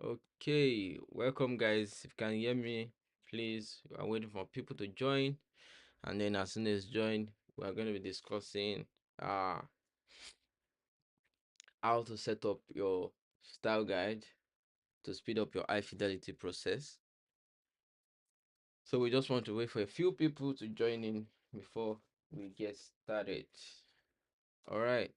Okay, welcome guys. If you can hear me, please. I'm waiting for people to join, and then as soon as join, we are going to be discussing uh how to set up your style guide to speed up your high fidelity process. So we just want to wait for a few people to join in before we get started. All right.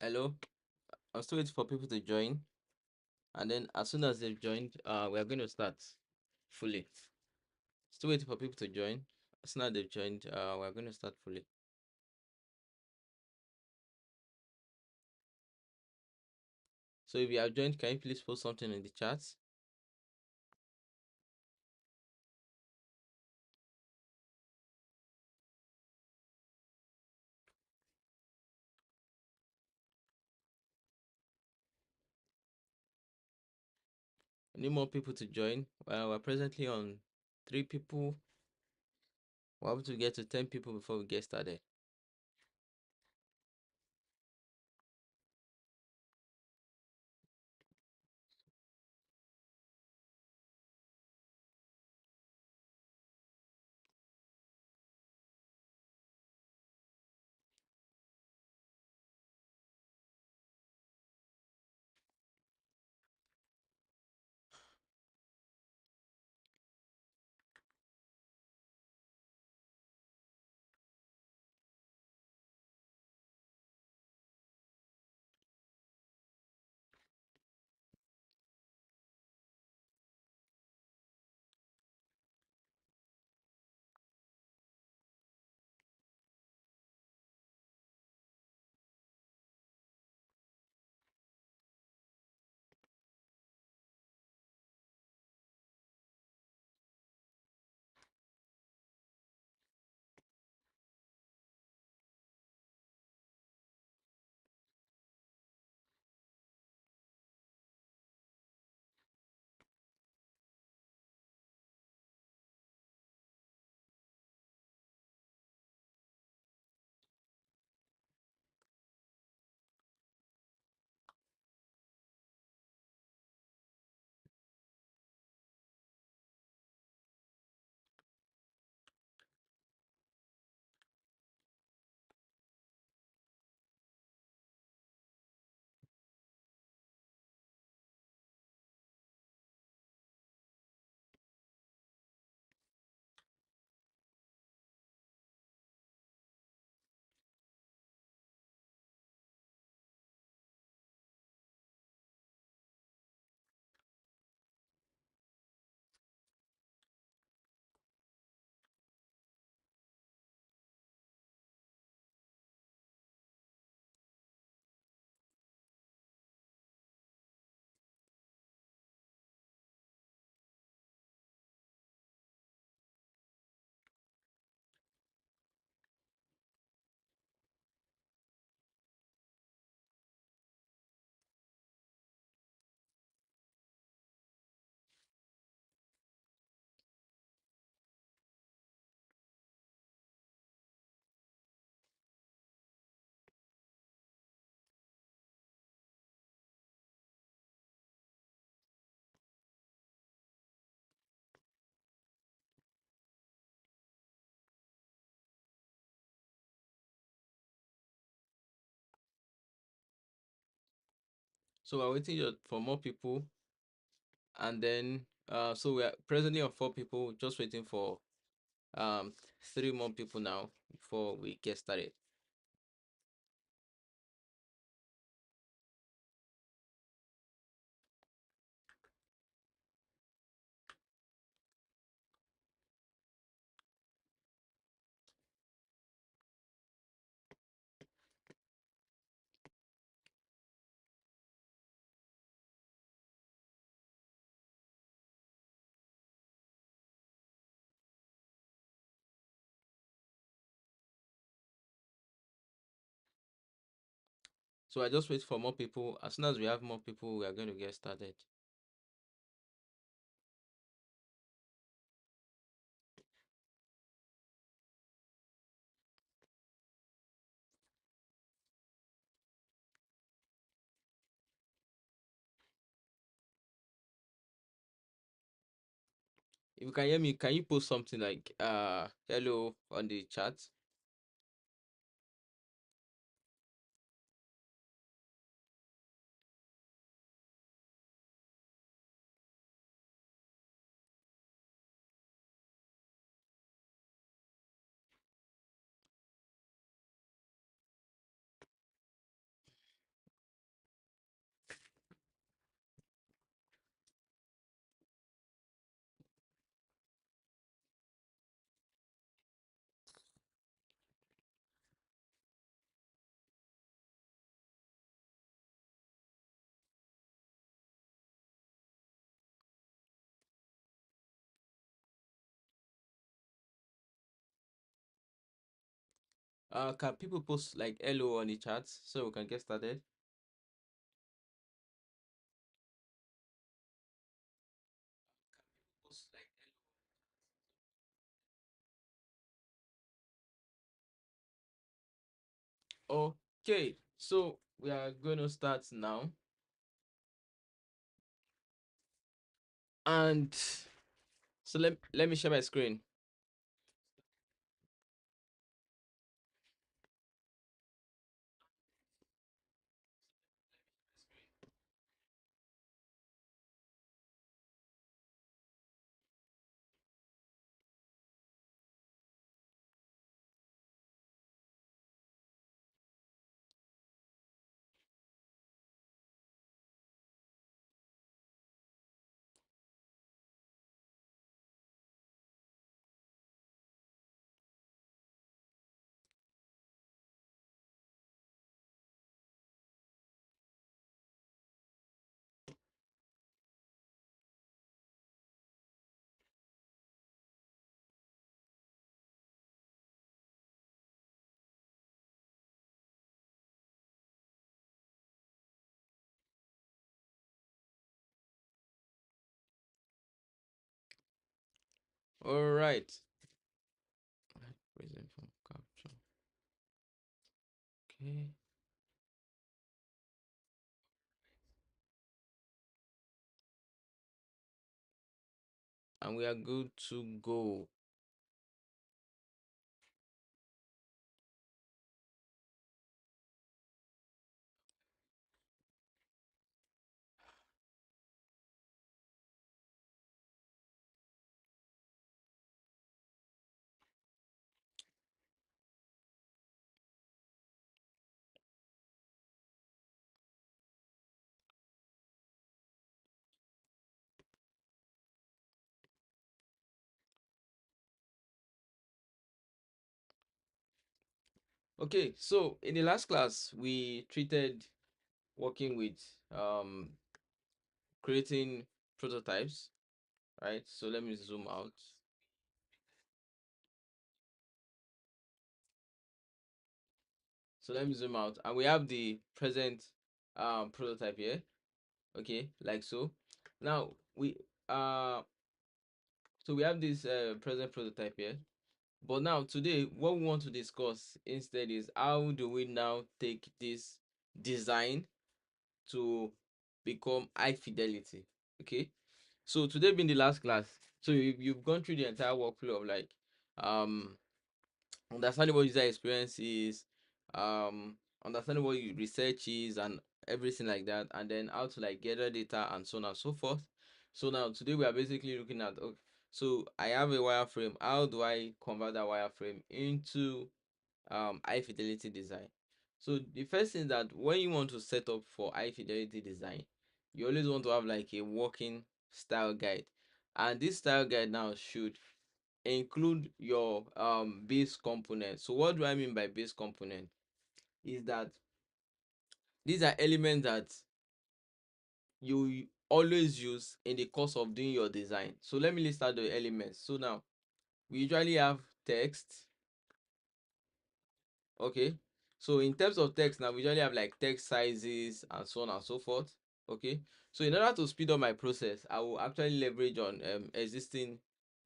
Hello. I'm still waiting for people to join, and then as soon as they've joined, we are going to start fully. Still waiting for people to join. As soon as they've joined, we're going to start fully. So if you have joined, can you please post something in the chat? I need more people to join. We're presently on 3 people. We're able to get to 10 people before we get started. So we're waiting for more people, and then so we are presently on 4 people, just waiting for 3 more people now before we get started. So I just wait for more people. As soon as we have more people, we are going to get started. If you can hear me, can you post something like hello on the chat? Can people post like hello on the chat so we can get started? Okay, so we are going to start now. And so let me share my screen. All right. Present from capture. Okay. And we are good to go. Okay, so in the last class we treated working with um creating prototypes, right? So let me zoom out. So let me zoom out, and we have the present prototype here. Okay, like so. Now uh we have this present prototype here. But now today what we want to discuss instead is how do we now take this design to become high fidelity. Okay, so today being the last class, so you've gone through the entire workflow of like um understanding what user experience is, understanding what research is, and everything like that, and then how to like gather data and so on and so forth. So now today we are basically looking at, okay, so I have a wireframe. How do I convert that wireframe into high fidelity design? So the first thing that when you want to set up for high fidelity design, you always want to have like a working style guide, and this style guide now should include your base component. So what do I mean by base component is that these are elements that you always use in the course of doing your design. So let me list out the elements. So now we usually have text. Okay, so in terms of text, now we usually have like text sizes and so on and so forth. Okay, so in order to speed up my process, I will actually leverage on existing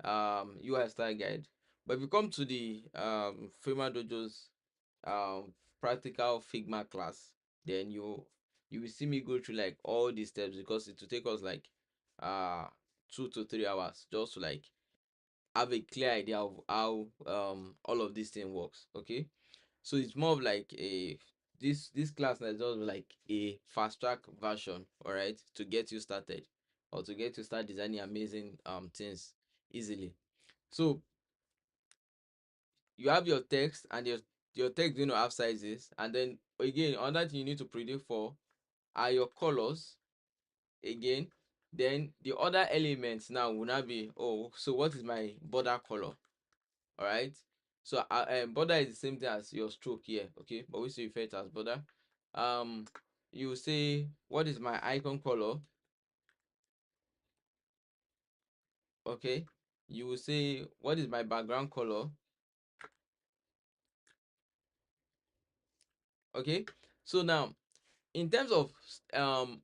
UI style guide. But if you come to the Figma Dojo's practical Figma class, then you will see me go through like all these steps, because it will take us like uh 2 to 3 hours just to like have a clear idea of how all of this thing works. Okay, so it's more of like a this class now is just like a fast track version, all right, to get you started, or to get you start designing amazing things easily. So you have your text, and your text have sizes, and then again another thing you need to predict for are your colors again. Then the other elements now will not be, oh, so what is my border color? All right, so border is the same thing as your stroke here. Okay, but we still refer it as border. um you say what is my icon color. Okay, you will say what is my background color. Okay, so now in terms of um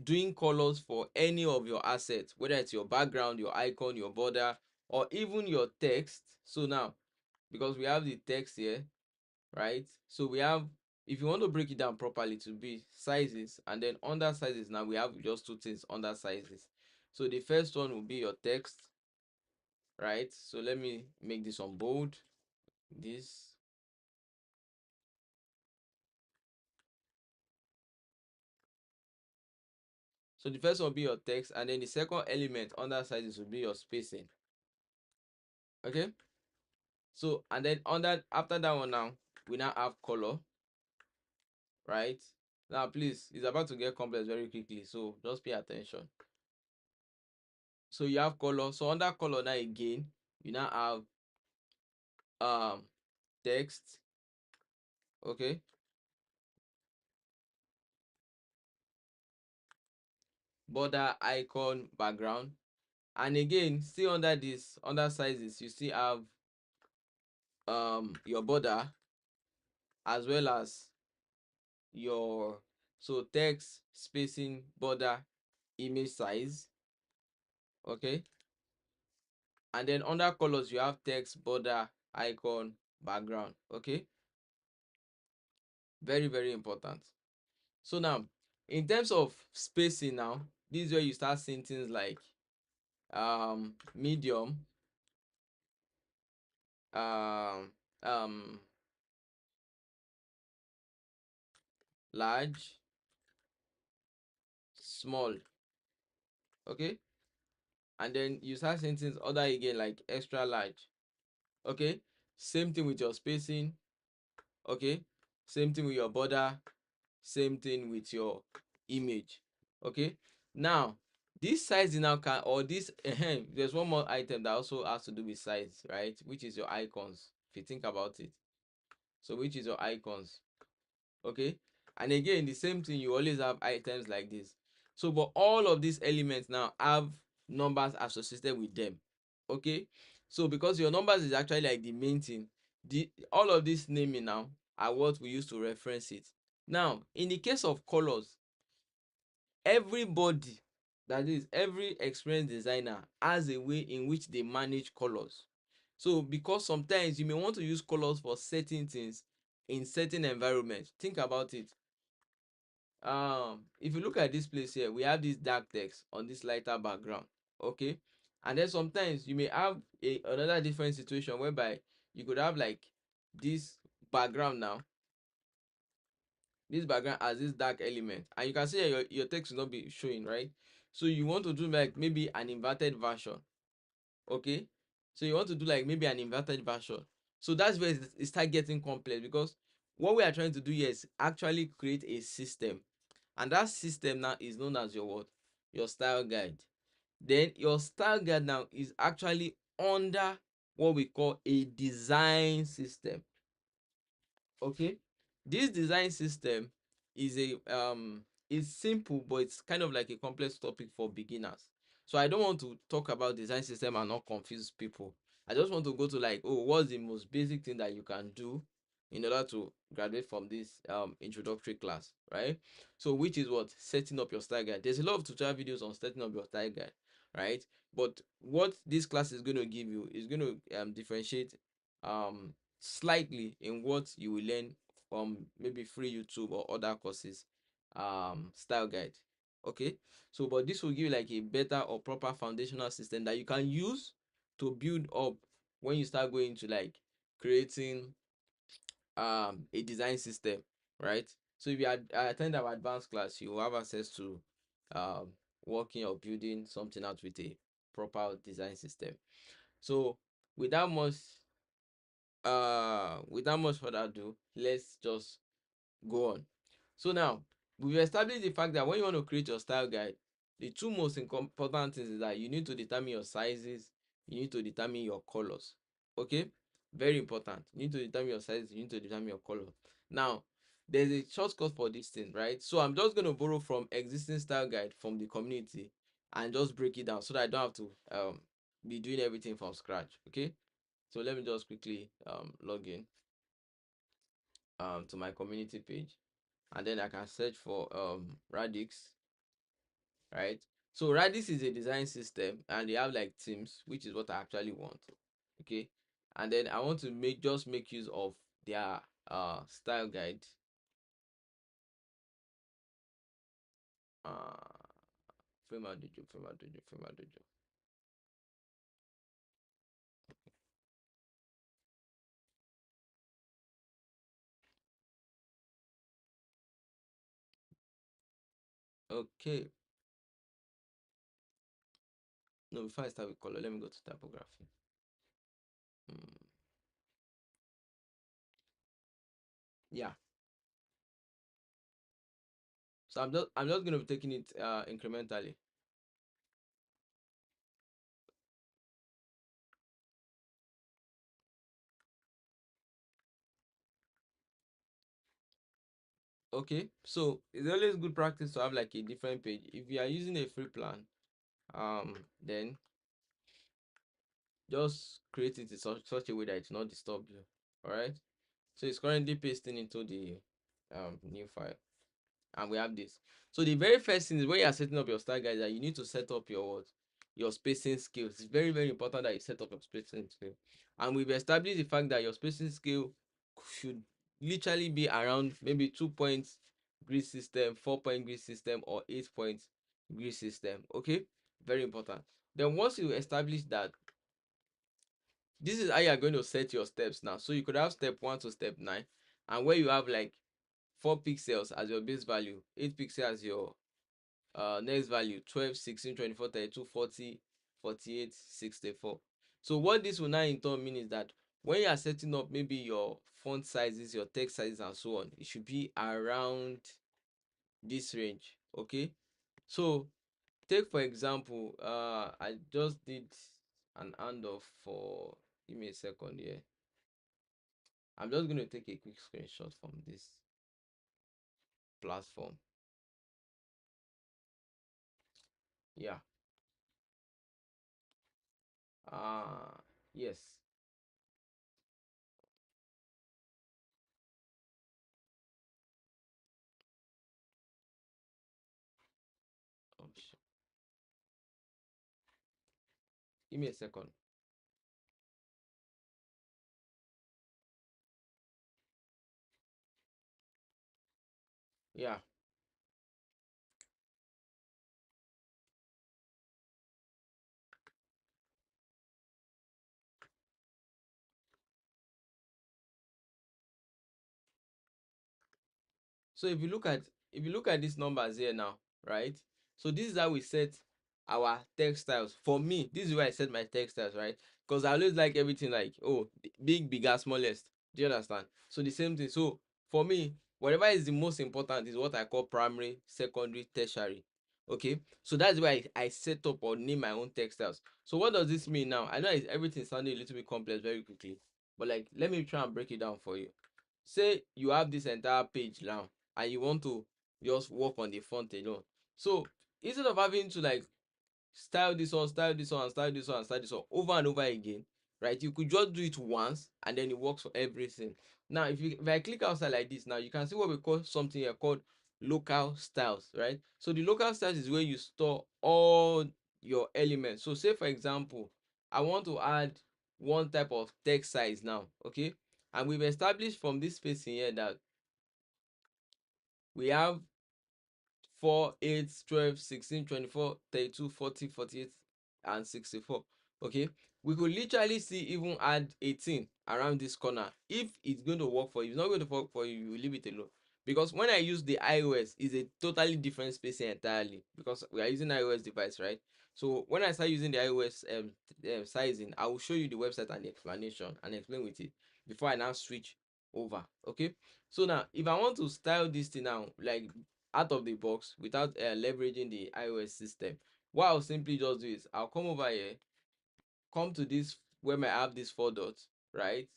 doing colors for any of your assets, whether it's your background, your icon, your border, or even your text. So now, because we have the text here, right? So we have, if you want to break it down properly, to be sizes, and then under sizes now we have just two things under sizes. So the first one will be your text, right? So let me make this on bold. This, so the first one will be your text, and then the second element under sizes will be your spacing. Okay, so and then under, after that one now, we now have color, right? Now please, it's about to get complex very quickly, so just pay attention. So you have color. So under color now again, you now have text. Okay, border, icon, background. And again, still under this, under sizes, you still have your border, as well as your, so text, spacing, border, image size. Okay, and then under colors you have text, border, icon, background. Okay, very very important. So now in terms of spacing now, this is where you start seeing things like medium, um um large, small. Okay, and then you start seeing things other again like extra large. Okay, same thing with your spacing. Okay, same thing with your border, same thing with your image. Okay, now this size now can, or this there's one more item that also has to do with size, right? Which is your icons, if you think about it. So which is your icons. Okay, and again the same thing, you always have items like this. So but all of these elements now have numbers associated with them. Okay, so because your numbers is actually like the main thing, the all of this naming now are what we use to reference it. Now in the case of colors, everybody, that is every experienced designer, has a way in which they manage colors. So because sometimes you may want to use colors for certain things in certain environments. Think about it. If you look at this place here, we have this dark text on this lighter background. Okay, and then sometimes you may have another different situation whereby you could have like this background now, this background has this dark element, and you can see your text will not be showing, right? So you want to do like maybe an inverted version. Okay, so you want to do like maybe an inverted version. So that's where it start getting complex, because what we are trying to do here is actually create a system, and that system now is known as your what, your style guide. Then your style guide now is actually under what we call a design system. Okay, this design system is a is simple, but it's kind of like a complex topic for beginners. So I don't want to talk about design system and not confuse people. I just want to go to like, oh, what's the most basic thing that you can do in order to graduate from this introductory class, right? So which is what, setting up your style guide. There's a lot of tutorial videos on setting up your style guide, right? But what this class is going to give you is going to differentiate slightly in what you will learn from maybe free YouTube or other courses style guide. Okay, so but this will give you like a better or proper foundational system that you can use to build up when you start going to like creating a design system, right? So if you attend our advanced class, you will have access to um working or building something out with a proper design system. So without much without much further ado, let's just go on. So now we've established the fact that when you want to create your style guide, the two most important things is that you need to determine your sizes, you need to determine your colors. Okay, very important. You need to determine your sizes, you need to determine your color. Now there's a shortcut for this thing, right? So I'm just going to borrow from existing style guide from the community and just break it down so that I don't have to be doing everything from scratch. Okay, so let me just quickly log in. to my community page, and then I can search for Radix, right? So Radix is a design system, and they have like themes, which is what I actually want. Okay, and then I want to make use of their style guide. Uh, Frame Dojo. Okay, no, before I start with color, let me go to typography. Hmm. Yeah, so I'm just gonna be taking it incrementally. Okay, so it's always good practice to have like a different page. If you are using a free plan, then just create it in such a way that it will not disturb you. All right. So it's currently pasting into the new file, and we have this. So the very first thing is when you are setting up your style guide, that you need to set up your what, your spacing skills. It's very very important that you set up your spacing skill, and we've established the fact that your spacing skill should literally be around maybe 2 points grid system, 4 point grid system, or 8 point grid system. Okay, very important. Then once you establish that, this is how you are going to set your steps now. So you could have step 1 to step 9, and where you have like 4 pixels as your base value, 8 pixels as your next value, 12, 16, 24, 32, 40, 48, 64. So what this will now in turn mean is that when you are setting up maybe your font sizes, your text sizes, and so on, it should be around this range. Okay, so take for example, I just did an handoff for, give me a second here. I'm just going to take a quick screenshot from this platform. Yeah. Yes. Oh, give me a second. Yeah. So if you look at these numbers here now, right? So this is how we set our textiles. For me, this is where I set my textiles, right? Because I always like everything like, oh, big, bigger, smallest. Do you understand? So the same thing. So for me, whatever is the most important is what I call primary, secondary, tertiary. Okay, so that's why I set up or name my own textiles. So what does this mean now? I know everything sounding a little bit complex very quickly, but like let me try and break it down for you. Say you have this entire page now, and you want to just work on the front alone. So instead of having to like style this one, style this one, style this one, style this one over and over again, right? You could just do it once and then it works for everything. Now if I click outside like this, now you can see what we call something here called local styles, right? So the local styles is where you store all your elements. So say for example, I want to add one type of text size now, okay? And we've established from this spacing here that we have 4, 8, 12, 16, 24, 32, 40, 48, and 64. Okay, we could literally see even add 18 around this corner if it's going to work for you. If it's not going to work for you, you will leave it alone. Because when I use the iOS, is a totally different spacing entirely, because we are using iOS device, right? So when I start using the iOS sizing, I will show you the website and the explanation and explain with it before I now switch over. Okay, so now if I want to style this thing now, like out of the box without leveraging the iOS system, what I'll simply just do is I'll come over here, come to this where I have these 4 dots, right?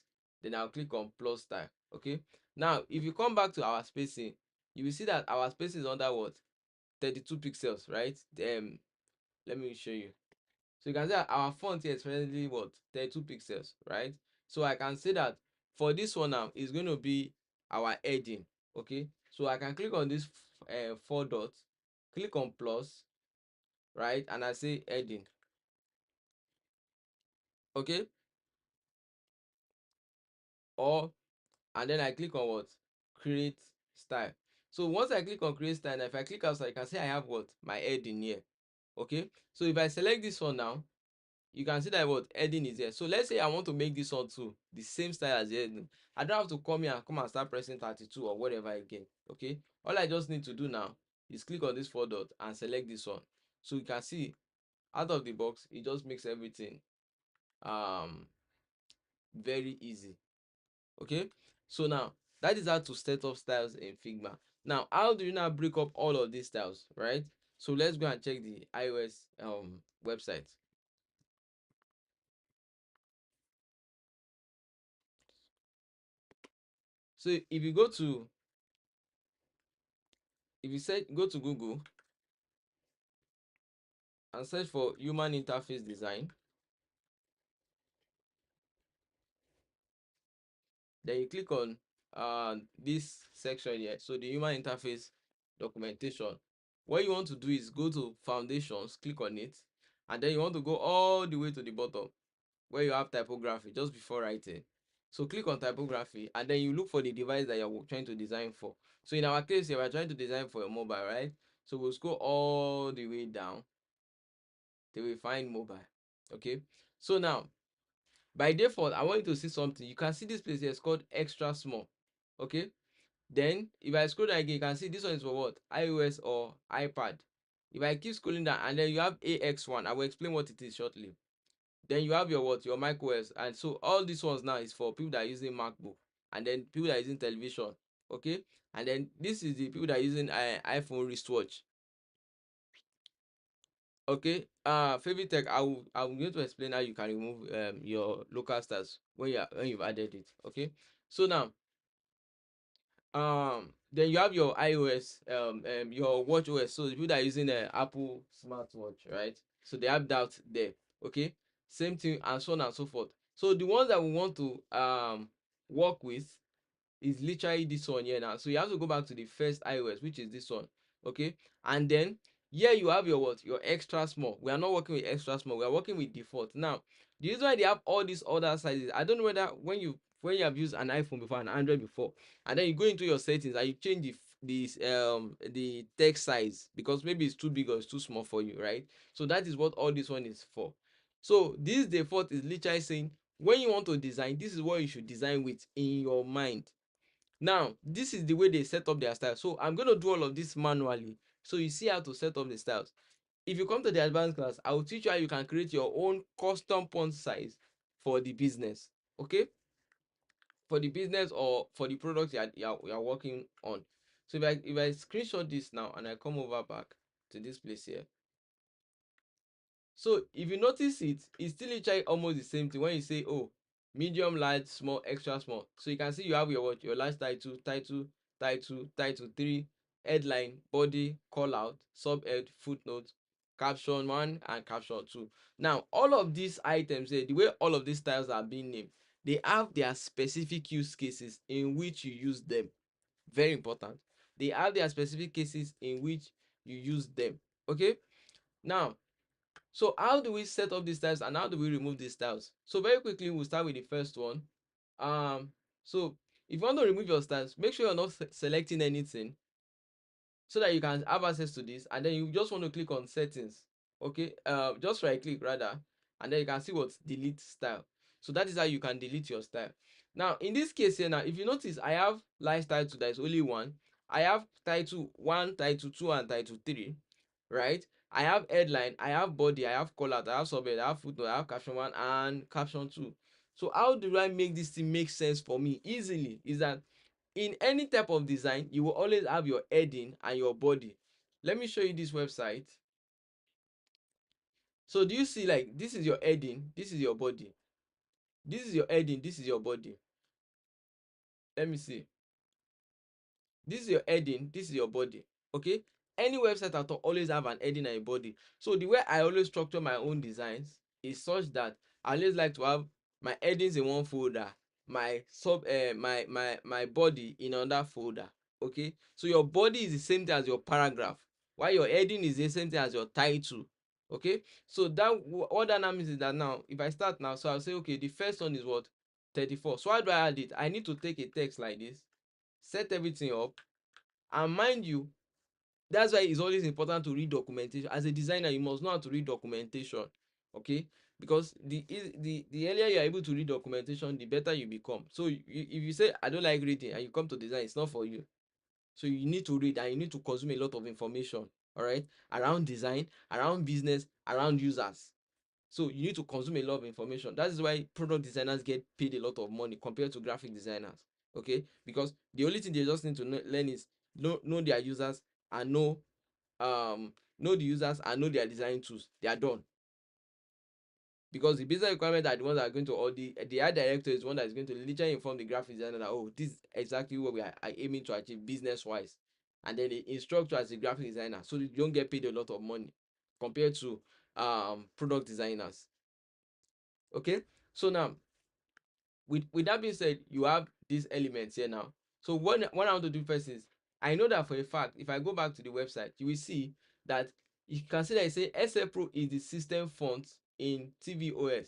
Then I'll click on plus style. Okay, now if you come back to our spacing, you will see that our spacing is under what, 32 pixels, right? Let me show you. So you can see that our font here is presently what, 32 pixels, right? So I can say that for this one now, it's going to be our heading. Okay, so I can click on this four dots, click on plus, right, and I say heading. Okay, or and then I click on what, create style. So once I click on create style, if I click outside, you can see I have what, my heading here. Okay, so if I select this one now, you can see that what, heading is here. So let's say I want to make this one too the same style as the heading. I don't have to come here and come and start pressing 32 or whatever again. Okay, all I just need to do now is click on this four dot and select this one. So you can see out of the box, it just makes everything um very easy. Okay, so now that is how to set up styles in Figma. Now how do you now break up all of these styles, right? So let's go and check the iOS website. So if you go to, if you say go to Google and search for human interface design, then you click on this section here, so the human interface documentation. What you want to do is go to foundations, click on it, and then you want to go all the way to the bottom where you have typography just before writing. So click on typography and then you look for the device that you're trying to design for. So in our case here, we're trying to design for a mobile, right? So we'll scroll all the way down till we find mobile. Okay, so now by default, I want you to see something. You can see this place here, it's called extra small. Okay, then if I scroll down again, you can see this one is for what, iOS or iPad. If I keep scrolling down, and then you have AX1, I will explain what it is shortly. Then you have your what, your macOS. And so all these ones now is for people that are using MacBook, and then people that are using television. Okay, and then this is the people that are using iPhone wristwatch. Okay, favorite tech, I'm going to explain how you can remove your local stars when you've added it. Okay, so now then you have your iOS, your watch OS. So the people that are using Apple smartwatch, right? So they have that there. Okay, same thing and so on and so forth. So the ones that we want to work with is literally this one here now. So you have to go back to the first iOS, which is this one. Okay, and then here you have your what, your extra small. We are not working with extra small, we are working with default. Now the reason why they have all these other sizes, I don't know whether when you have used an iPhone before, an Android before, and then you go into your settings and you change the text size because maybe it's too big or it's too small for you, right? So that is what all this one is for. So this default is literally saying when you want to design, this is what you should design with in your mind. Now this is the way they set up their style. So I'm going to do all of this manually, so you see how to set up the styles. If you come to the advanced class, I will teach you how you can create your own custom font size for the business. Okay, for the business or for the product you are working on. So if I screenshot this now and I come over back to this place here, so if you notice it, it's still literally almost the same thing when you say, oh, medium, large, small, extra small. So you can see you have your what, your large title 3, headline, body, call out, subhead, footnote, caption 1 and caption 2. Now all of these items here, the way all of these styles are being named, they have their specific use cases in which you use them. Very important. They have their specific cases in which you use them. Okay, now so how do we set up these styles and how do we remove these styles? So very quickly, we'll start with the first one. So if you want to remove your styles, make sure you're not selecting anything so that you can have access to this. And then you just want to click on settings. Okay, just right click rather, and then you can see what, delete style. So that is how you can delete your style. Now in this case here, now if you notice, I have lifestyle 2, there is only one. I have title 1, title 2 and title 3, right? I have headline, I have body, I have color, I have subhead, I have footnote, I have caption 1 and caption 2. So how do I make this thing make sense for me easily? Is that in any type of design, you will always have your heading and your body. Let me show you this website. So do you see, like, this is your heading, this is your body, this is your heading, this is your body. Let me see. This is your heading, this is your body. Okay, any website at all always have an heading and a body. So the way I always structure my own designs is such that I always like to have my headings in one folder, my sub my body in another folder. Okay, so your body is the same thing as your paragraph, while your heading is the same thing as your title. Okay, so that what that now means is that now if I start now, so I'll say okay, the first one is what, 34. So how do I add it? I need to take a text like this, set everything up, and mind you, that's why it's always important to read documentation. As a designer, you must know how to read documentation. Okay, because the earlier you are able to read documentation, the better you become. So if you say I don't like reading and you come to design, it's not for you. So you need to read and you need to consume a lot of information, all right, around design, around business, around users. So you need to consume a lot of information. That is why product designers get paid a lot of money compared to graphic designers. Okay, because the only thing they just need to learn is know their users, and know the users and know their design tools. They are done. Because the business requirement are the ones that are going to, or the art director is the one that is going to literally inform the graphic designer that, oh, this is exactly what we are aiming to achieve business wise, and then they instruct you as a graphic designer, so you don't get paid a lot of money compared to product designers. Okay, so now with that being said, you have these elements here now. So what I want to do first is, I know that for a fact, if I go back to the website, you will see that you can see that it says SF Pro is the system font in tvOS.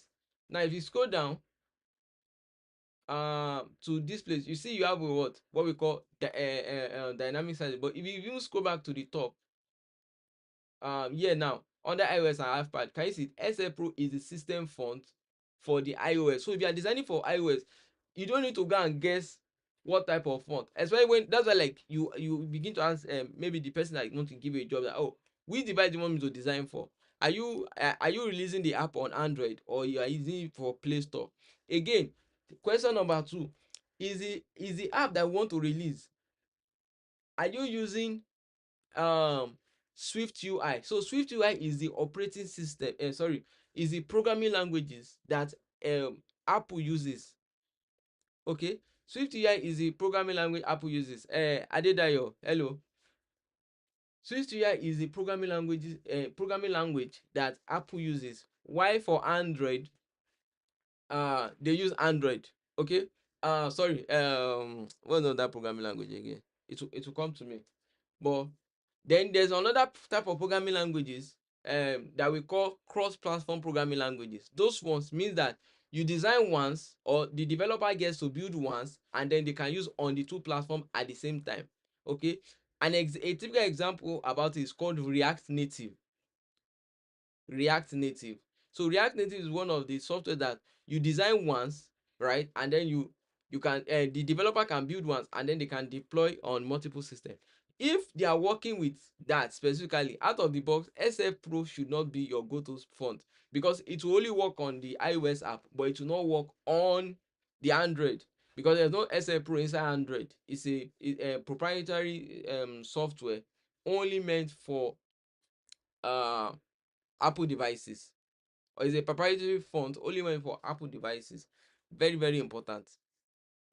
Now if you scroll down to this place, you see you have what we call the dynamic size. But if you even scroll back to the top, here now under iOS and iPad, can you see SF Pro is the system font for the iOS. So if you are designing for iOS, you don't need to go and guess what type of font. Especially when that's why, like, you begin to ask maybe the person that want to give you a job that, oh, which device do you want me to design for? Are you releasing the app on Android, or you are using it for Play Store? Again, question number two, is the app that we want to release, are you using um Swift UI? So Swift UI is the operating system, sorry, is the programming languages that Apple uses. Okay, Swift UI is the programming language Apple uses. Adedayo, hello. Swift UI is the programming language that Apple uses. Why for Android, they use Android. Okay, sorry, what's that programming language again? It will come to me. But then there's another type of programming languages that we call cross-platform programming languages. Those ones means that you design once, or the developer gets to build once, and then they can use on the two platforms at the same time. Okay, a typical example about it is called React Native. React Native. So React Native is one of the software that you design once, right? And then you can the developer can build once, and then they can deploy on multiple systems. If they are working with that specifically out of the box, SF Pro should not be your go-to font, because it will only work on the iOS app, but it will not work on the Android, because there's no SF Pro inside Android. It's a proprietary software only meant for uh Apple devices, or is a proprietary font only meant for Apple devices. Very, very important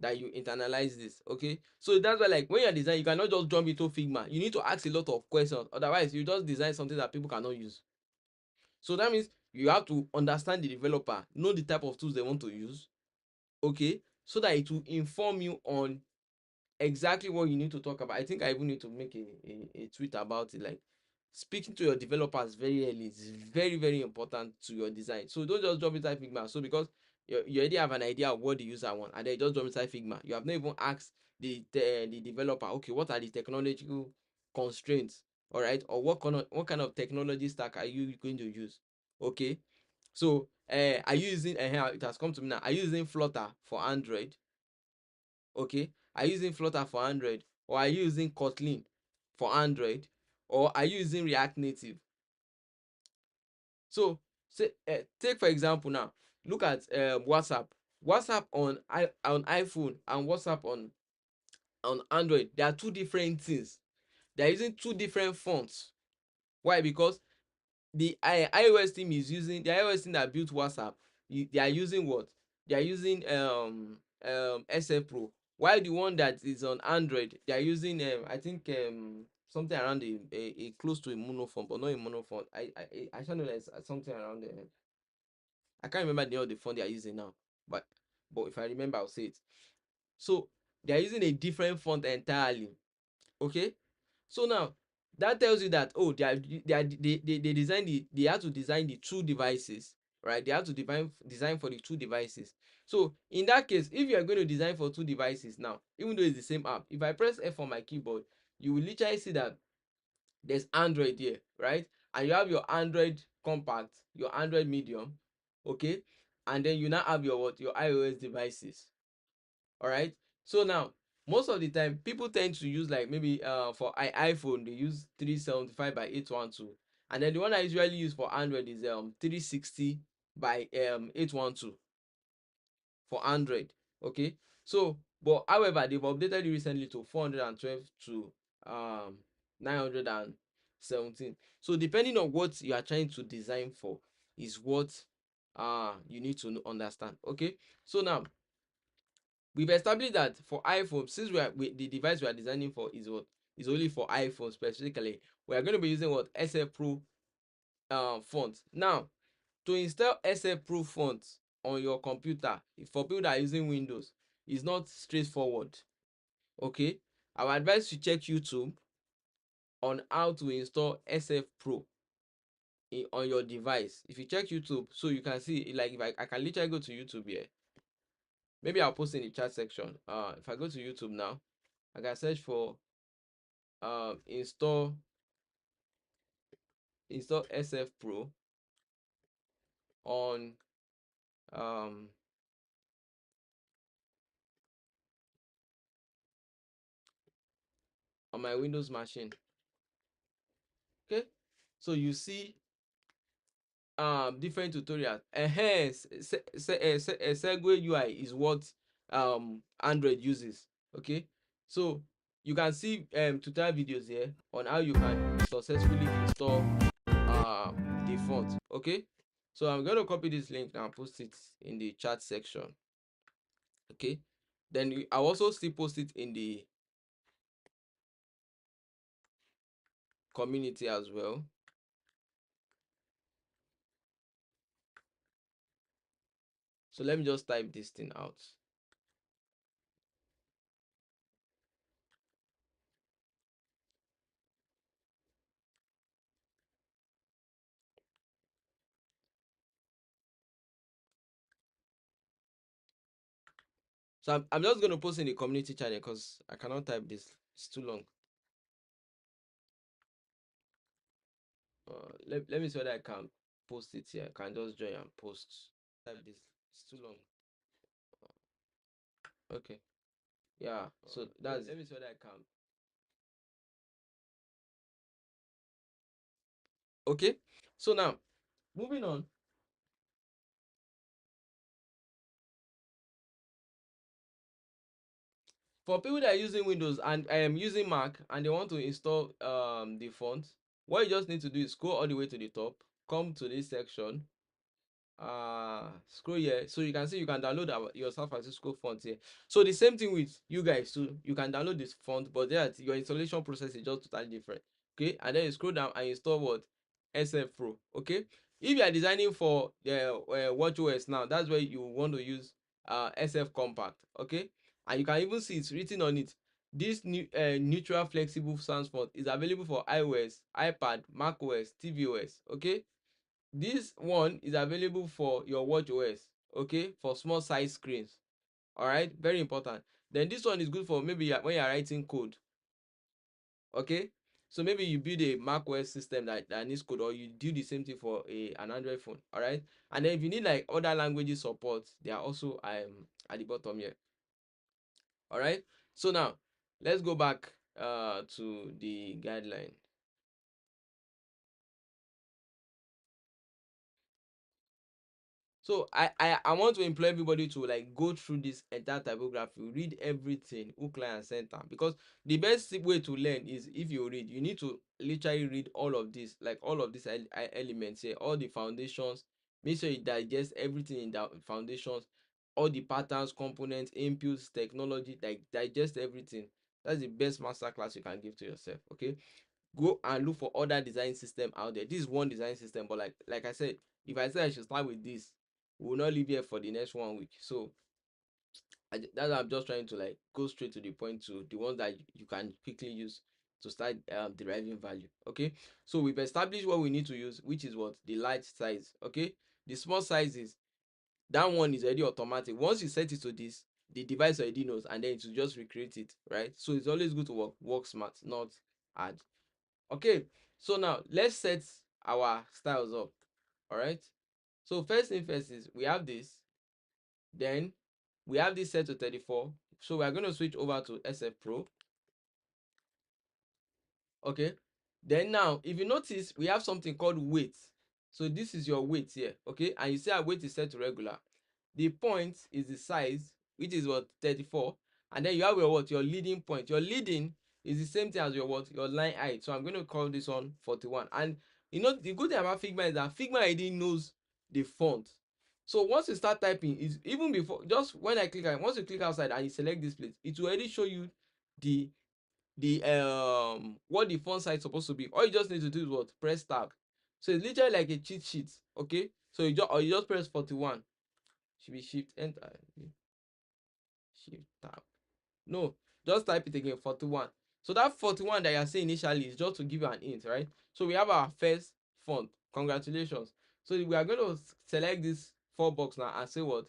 that you internalize this. Okay, so that's why, like, when you're designing, you cannot just jump into Figma. You need to ask a lot of questions, otherwise you just design something that people cannot use. So that means you have to understand the developer, know the type of tools they want to use. Okay, so that it will inform you on exactly what you need to talk about. I think I even need to make a tweet about it. Like, speaking to your developers very early is very, very important to your design. So don't just jump inside Figma. So because you already have an idea of what the user want, and then you just jump inside Figma, you have not even asked the developer, okay, what are the technological constraints, all right, or what kind of technology stack are you going to use? Okay, so are you using it has come to me now, are you using Flutter for Android? Okay, are you using Flutter for Android, or are you using Kotlin for Android, or are you using React Native? So say take for example now, look at WhatsApp on iPhone and WhatsApp on Android. They are two different things. They are using two different fonts. Why? Because iOS team is using the iOS team that built WhatsApp. They are using what? They are using SF Pro. While the one that is on Android, they are using I think something around a close to a monofont, but not a monofont. I don't know, like something around I can't remember the name of the font they are using now. But but if I remember, I'll say it. So they are using a different font entirely. Okay, so now that tells you that, oh, they design they have to design the two devices, right? They have to design for the two devices. So in that case, if you are going to design for two devices now, even though it's the same app, if I press F on my keyboard, you will literally see that there's Android here, right? And you have your Android compact, your Android medium, okay, and then you now have your what, your iOS devices. All right, so now most of the time people tend to use, like, maybe for iPhone they use 375 by 812, and then the one I usually use for Android is 360 by 812 for Android. Okay, so but however they've updated it recently to 412 to 917. So depending on what you are trying to design for is what you need to understand. Okay, so now we've established that for iPhone, since the device we are designing for is what is only for iPhone specifically, we are going to be using what, SF Pro font. Now, to install SF Pro font on your computer, for people that are using Windows, is not straightforward. Okay, I would advise you check YouTube on how to install SF Pro on your device. If you check YouTube, so you can see, like, if I can literally go to YouTube here. Maybe I'll post in the chat section. If I go to YouTube now, I can search for install SF Pro on um on my Windows machine. Okay, so you see different tutorials. Segway UI is what Android uses. Okay, so you can see tutorial videos here on how you can successfully install the font. Okay, so I'm going to copy this link and post it in the chat section. Okay, then I'll also still post it in the community as well. So let me just type this thing out. So I'm just going to post in the community channel because I cannot type this. It's too long. Let me see whether I can post it here. I can just join and post. Type this. It's too long. Okay. Yeah. So that's. Let me see whether I can. Okay. So now, moving on. For people that are using Windows and I am using Mac and they want to install the font, what you just need to do is scroll all the way to the top, come to this section, scroll here, so you can see you can download your San Francisco font here. So the same thing with you guys too. You can download this font, but that your installation process is just totally different. Okay, and then you scroll down and install what, SF Pro. Okay, if you are designing for the watchOS now, that's where you want to use SF Compact. Okay, and you can even see it's written on it. This new neutral flexible sans font is available for iOS, iPad, macOS, tvOS. Okay, this one is available for your watchOS. Okay, for small size screens. All right, very important. Then this one is good for maybe when you're writing code. Okay, so maybe you build a macOS system that needs code, or you do the same thing for an Android phone. All right, and then if you need like other languages support, they are also at the bottom here. All right, so now let's go back to the guideline. So I want to employ everybody to like go through this entire typography, read everything, hook, line, and center. Because the best way to learn is if you read. You need to literally read all of this, like all of these elements here, all the foundations. Make sure you digest everything in the foundations, all the patterns, components, inputs, technology. Like digest everything. That's the best master class you can give to yourself. Okay, go and look for other design system out there. This is one design system, but like I said, if I say I should start with this, we will not live here for the next 1 week. So That's why I'm just trying to like go straight to the point, to the ones that you can quickly use to start deriving value. Okay, so we've established what we need to use, which is what? The large size. Okay, the small sizes, that one is already automatic. Once you set it to this, the device already knows, and then it will just recreate it, right? So it's always good to work smart, not hard. Okay, so now let's set our styles up. All right, so first thing first is we have this, then we have this set to 34. So we are going to switch over to SF Pro. Okay, then now if you notice, we have something called weight. So this is your weight here. Okay, and you see our weight is set to regular. The point is the size, which is what? 34. And then you have your what? Your leading point. Your leading is the same thing as your what? Your line height. So I'm going to call this one 41. And you know the good thing about Figma is that Figma already knows the font. So once you start typing, is even before, just when I click on, once you click outside and you select this place, it will already show you the what the font size is supposed to be. All you just need to do is what? Press tab. So it's literally like a cheat sheet. Okay, so you just press 41. Should be shift enter, shift tab. No, just type it again, 41. So that 41 that you're saying initially is just to give you an hint, right? So we have our first font. Congratulations. So we are going to select this 4 box now and say what?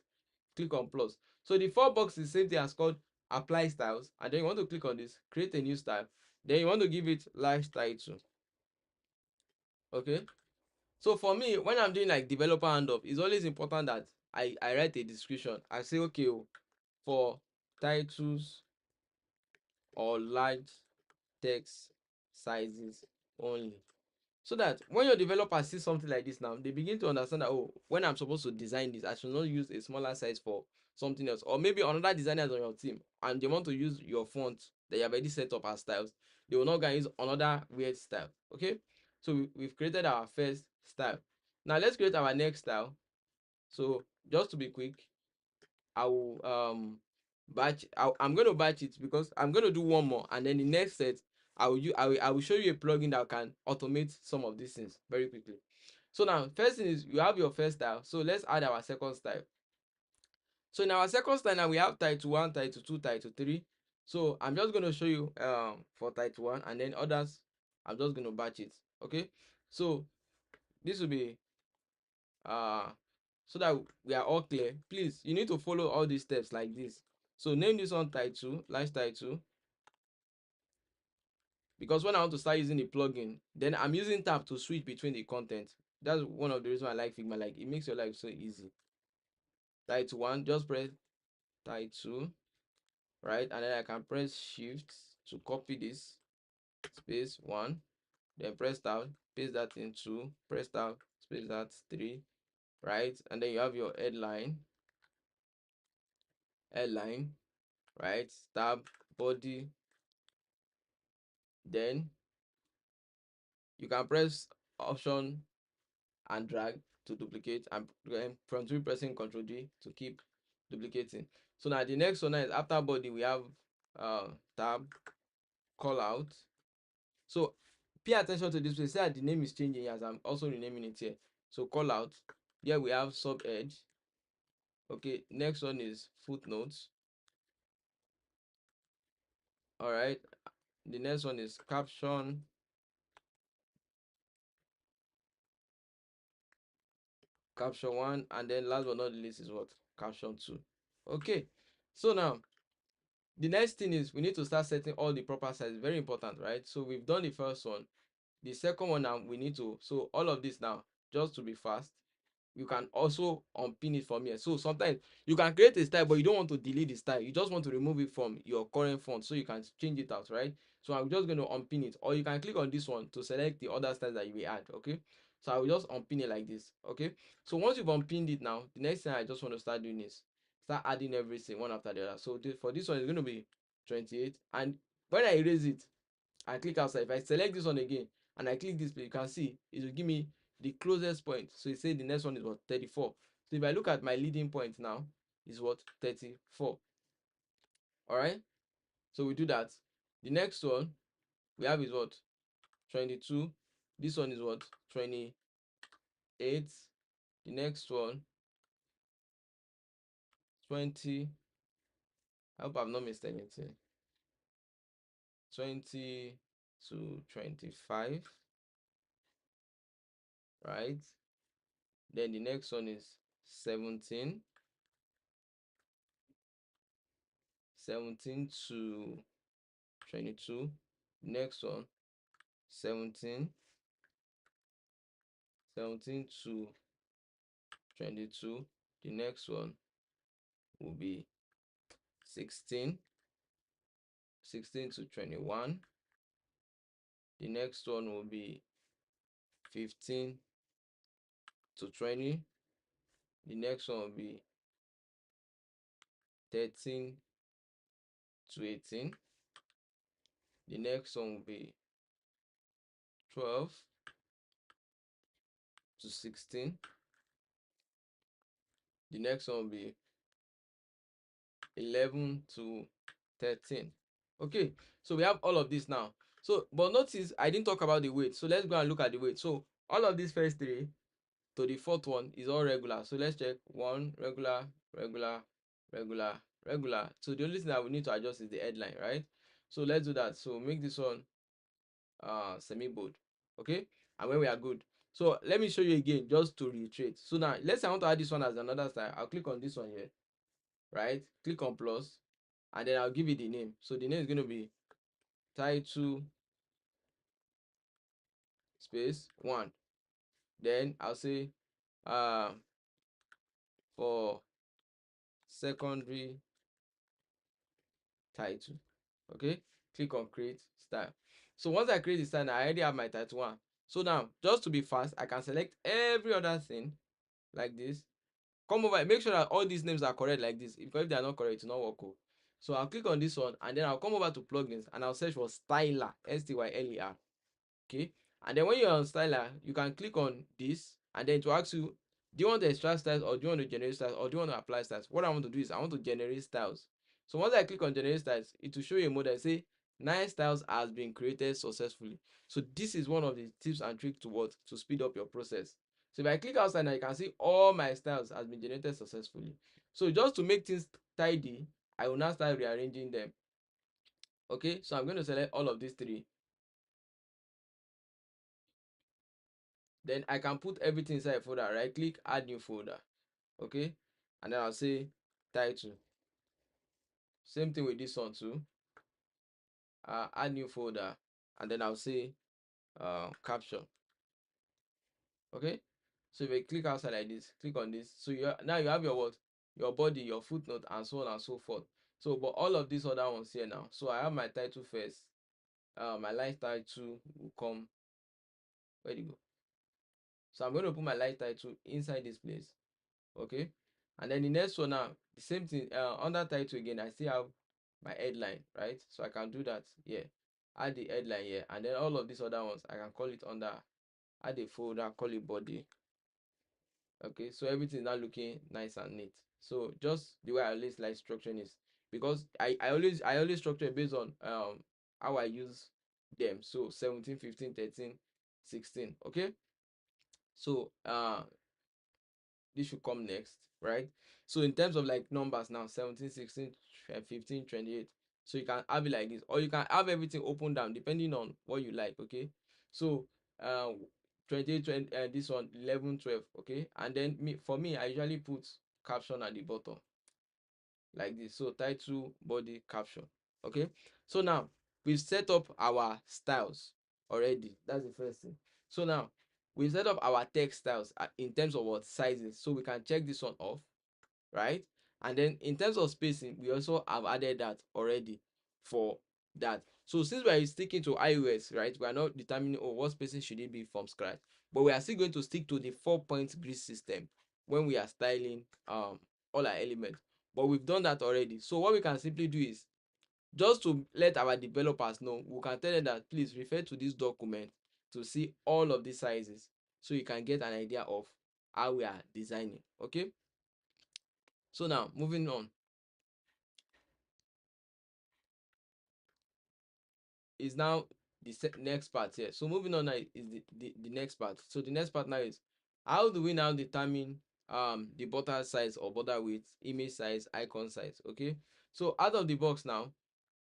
Click on plus. So the 4 box is the same thing as called apply styles, and then you want to click on this, create a new style. Then you want to give it lifestyle too. Okay, so for me, when I'm doing like developer handoff, it's always important that I write a description. I say, okay, for titles or large text sizes only, so that when your developer sees something like this now, they begin to understand that, oh, when I'm supposed to design this, I should not use a smaller size for something else. Or maybe another designer is on your team and they want to use your font that you have already set up as styles, they will not go and use another weird style. Okay, so we've created our first style. Now let's create our next style. So just to be quick, I will I'm going to batch it, because I'm going to do one more, and then the next set I will show you a plugin that can automate some of these things very quickly. So now first thing is you have your first style. So let's add our second style. So in our second style now we have title 1, title 2, title 3. So I'm just going to show you for title 1, and then others I'm just going to batch it. Okay, so this will be uh so that we are all clear. Please, you need to follow all these steps like this. So name this one title, lifestyle 2, because when I want to start using the plugin, then I'm using tab to switch between the content. That's one of the reasons I like Figma. Like, it makes your life so easy. Title 1, just press title, right? And then I can press shift to copy this, space 1, then press tab, paste that in 2, press tab, space that 3, right? And then you have your headline, right? Tab, body. Then you can press option and drag to duplicate, and from pressing Ctrl D to keep duplicating. So now the next one is after body, we have tab, call out. So pay attention to this place. See that the name is changing as I'm also renaming it here. So call out. Here we have sub edge. Okay, next one is footnotes. All right, the next one is caption. Caption 1, and then last but not the least is what? Caption 2. Okay, so now the next thing is we need to start setting all the proper sizes. Very important, right? So we've done the first one. The second one now we need to, so all of this now, just to be fast, you can also unpin it from here. So sometimes you can create a style but you don't want to delete the style, you just want to remove it from your current font, so you can change it out, right? So I'm just going to unpin it, or you can click on this one to select the other styles that you will add. Okay, so I will just unpin it like this. Okay, so once you've unpinned it, now the next thing I just want to start doing is start adding everything one after the other. So for this one it's going to be 28, and when I erase it, I click outside. If I select this one again and I click this place, you can see it will give me the closest point. So it says the next one is what? 34. So if I look at my leading point now, is what? 34. All right, so we do that. The next one we have is what? 22. This one is what? 28. The next one, 20. I hope I've not missed anything. 20 to 25, right? Then the next one is 17. 17 to 22. Next one, 17. 17 to 22. The next one will be 16. 16 to 21. The next one will be 15 to 20. The next one will be 13 to 18. The next one will be 12 to 16. The next one will be 11 to 13. Okay, so we have all of this now. So, but notice I didn't talk about the weight. So let's go and look at the weight. So all of these first three to the fourth one is all regular. So let's check. One regular, regular, regular, regular. So the only thing that we need to adjust is the headline, right? So let's do that. So make this one semi-bold. Okay, and when we are good, so let me show you again just to reiterate. So now let's say I want to add this one as another style. I'll click on this one here, right? Click on plus, and then I'll give it the name. So the name is going to be title space 1. Then I'll say for secondary title. Okay, click on create style. So once I create the style, I already have my title 1. So now just to be fast, I can select every other thing like this. Come over, make sure that all these names are correct like this, because if they are not correct, it will not work. Oh. So I'll click on this one, and then I'll come over to plugins, and I'll search for styler, styler. Okay, and then when you're on styler, you can click on this, and then to ask you, do you want to extract styles, or do you want to generate styles, or do you want to apply styles? What I want to do is I want to generate styles. So once I click on generate styles, it will show you a model say 9 styles has been created successfully. So this is one of the tips and tricks to what to speed up your process. So if I click outside now, you can see all my styles has been generated successfully. So just to make things tidy, I will now start rearranging them. Okay, so I'm going to select all of these three. Then I can put everything inside a folder. Right click, add new folder. Okay, and then I'll say title. Same thing with this one too. Add new folder, and then I'll say caption. Okay, so if I click outside like this, click on this, so now you have your what, your body, your footnote, and so on and so forth. So but all of these other ones here now. So I have my title first. My light title will come. Where do you go? So I'm going to put my light title inside this place. Okay, and then the next one now, the same thing. Under title again, I still have my headline, right? So I can do that here. Add the headline here, and then all of these other ones I can call it under, add a folder, call it body. Okay, so everything is now looking nice and neat. So just the way I always like structuring is because I always structure it based on how I use them. So 17, 15, 13, 16. Okay, so this should come next, right? So in terms of like numbers now, 17, 16, 15, 28. So you can have it like this, or you can have everything open down depending on what you like. Okay, so 28, 20, this one 11, 12. Okay, and then for me I usually put caption at the bottom like this. So title, body, caption. Okay, so now we've set up our styles already. That's the first thing. So now we set up our text styles in terms of what sizes, so we can check this one off, right? And then in terms of spacing, we also have added that already for that. So since we are sticking to iOS, right, we are not determining, oh, what spacing should it be from scratch, but we are still going to stick to the 4-point grid system when we are styling all our elements. But we've done that already. So what we can simply do is, just to let our developers know, we can tell them that please refer to this document to see all of these sizes, so you can get an idea of how we are designing. Okay, so now moving on is now the next part here. So moving on now is the next part. So the next part now is, how do we now determine the border size or border width, image size, icon size? Okay, So out of the box now,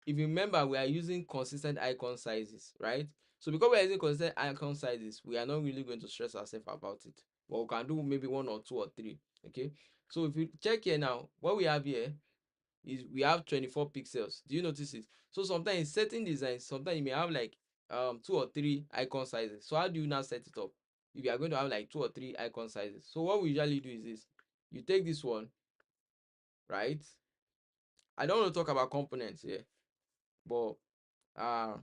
if you remember, we are using consistent icon sizes, right? So because we are using consistent icon sizes, we are not really going to stress ourselves about it, but we can do maybe one or two or three. Okay, so if you check here now, what we have here is we have 24 pixels. Do you notice it? So sometimes in certain designs, sometimes you may have like two or three icon sizes. So how do you now set it up if you are going to have like two or three icon sizes? So what we usually do is this: you take this one, right? I don't want to talk about components here, but uh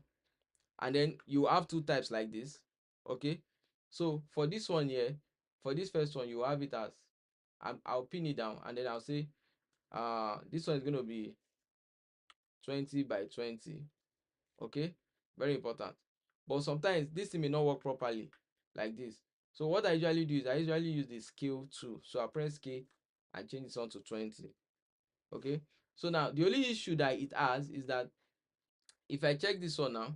and then you have two types like this. Okay, so for this one here, for this first one, you have it as I'll pin it down, and then I'll say this one is going to be 20 by 20. Okay, very important. But sometimes this thing may not work properly like this. So what I usually do is I usually use the scale tool. So I press K and change this on to 20. Okay, so now the only issue that it has is that if I check this one now,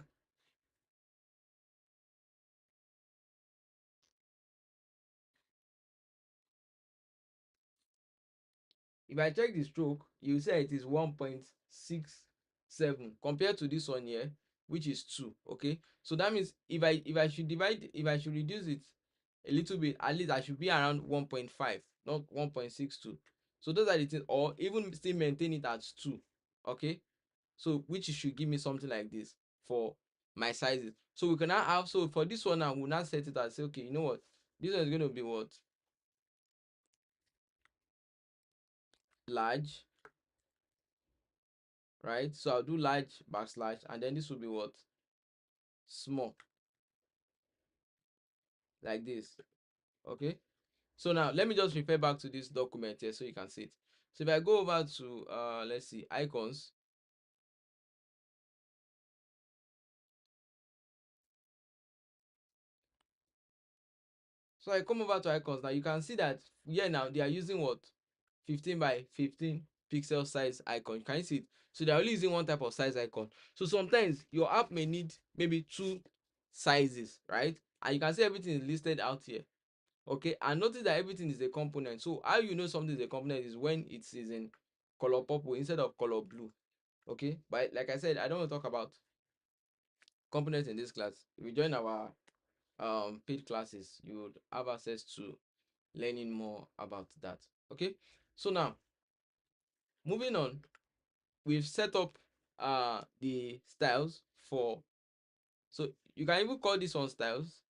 if I check the stroke, you say it is 1.67 compared to this one here, which is 2. Okay, so that means if I should reduce it a little bit, at least I should be around 1.5, not 1.62. So those are the things, or even still maintain it at 2. Okay, so which should give me something like this for my sizes. So we can now have, so for this one now, we'll now set it as, say, okay, you know what, this one is going to be what, large, right? So I'll do large backslash, and then this will be what, small, like this. Okay, so now let me just refer back to this document here so you can see it. So if I go over to let's see, icons, so I come over to icons. Now you can see that here now they are using what, 15 by 15 pixel size icon. Can you see it? So they're only using one type of size icon. So sometimes your app may need maybe two sizes, right? And you can see everything is listed out here. Okay, and notice that everything is a component. So how you know something is a component is when it is in color purple instead of color blue. Okay, but like I said, I don't want to talk about components in this class. If you join our paid classes, you would have access to learning more about that. Okay, so now moving on, we've set up the styles for, so you can even call this one styles,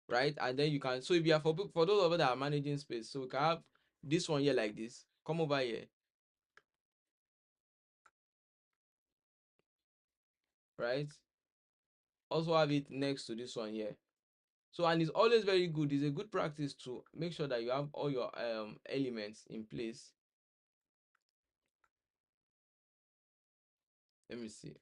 right? And then you can, so if you are for those of us that are managing space, so we can have this one here like this, come over here, right? Also have it next to this one here. So, and it's always very good, it's a good practice to make sure that you have all your elements in place. Let me see.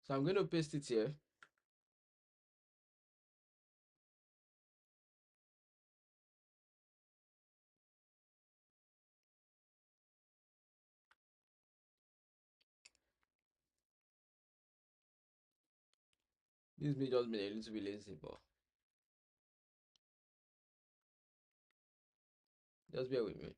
So I'm going to paste it here. This may just be a little bit lazy, but just bear with me.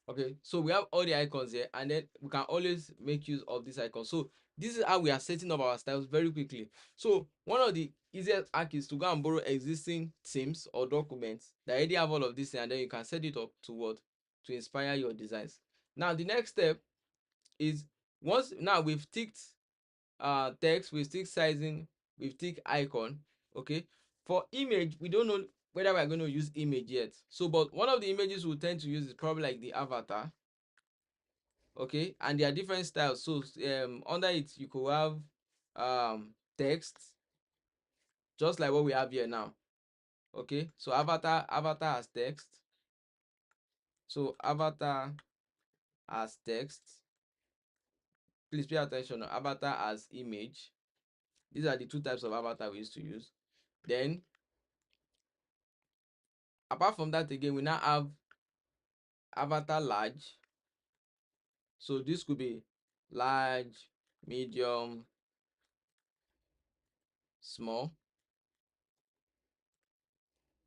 Okay, so we have all the icons here, and then we can always make use of this icon. So this is how we are setting up our styles very quickly. So one of the easiest hack is to go and borrow existing themes or documents that already have all of this, and then you can set it up to what, to inspire your designs. Now the next step is, once now we've ticked text, we've ticked sizing, we've ticked icon. Okay, for image we don't know whether we're going to use image yet, so but one of the images we tend to use is probably like the avatar. Okay, and there are different styles. So under it you could have text, just like what we have here now. Okay, so avatar as text. So avatar as text. Please pay attention. Avatar as image. These are the two types of avatar we used to use. Then apart from that, again, we now have avatar large. So this could be large, medium, small,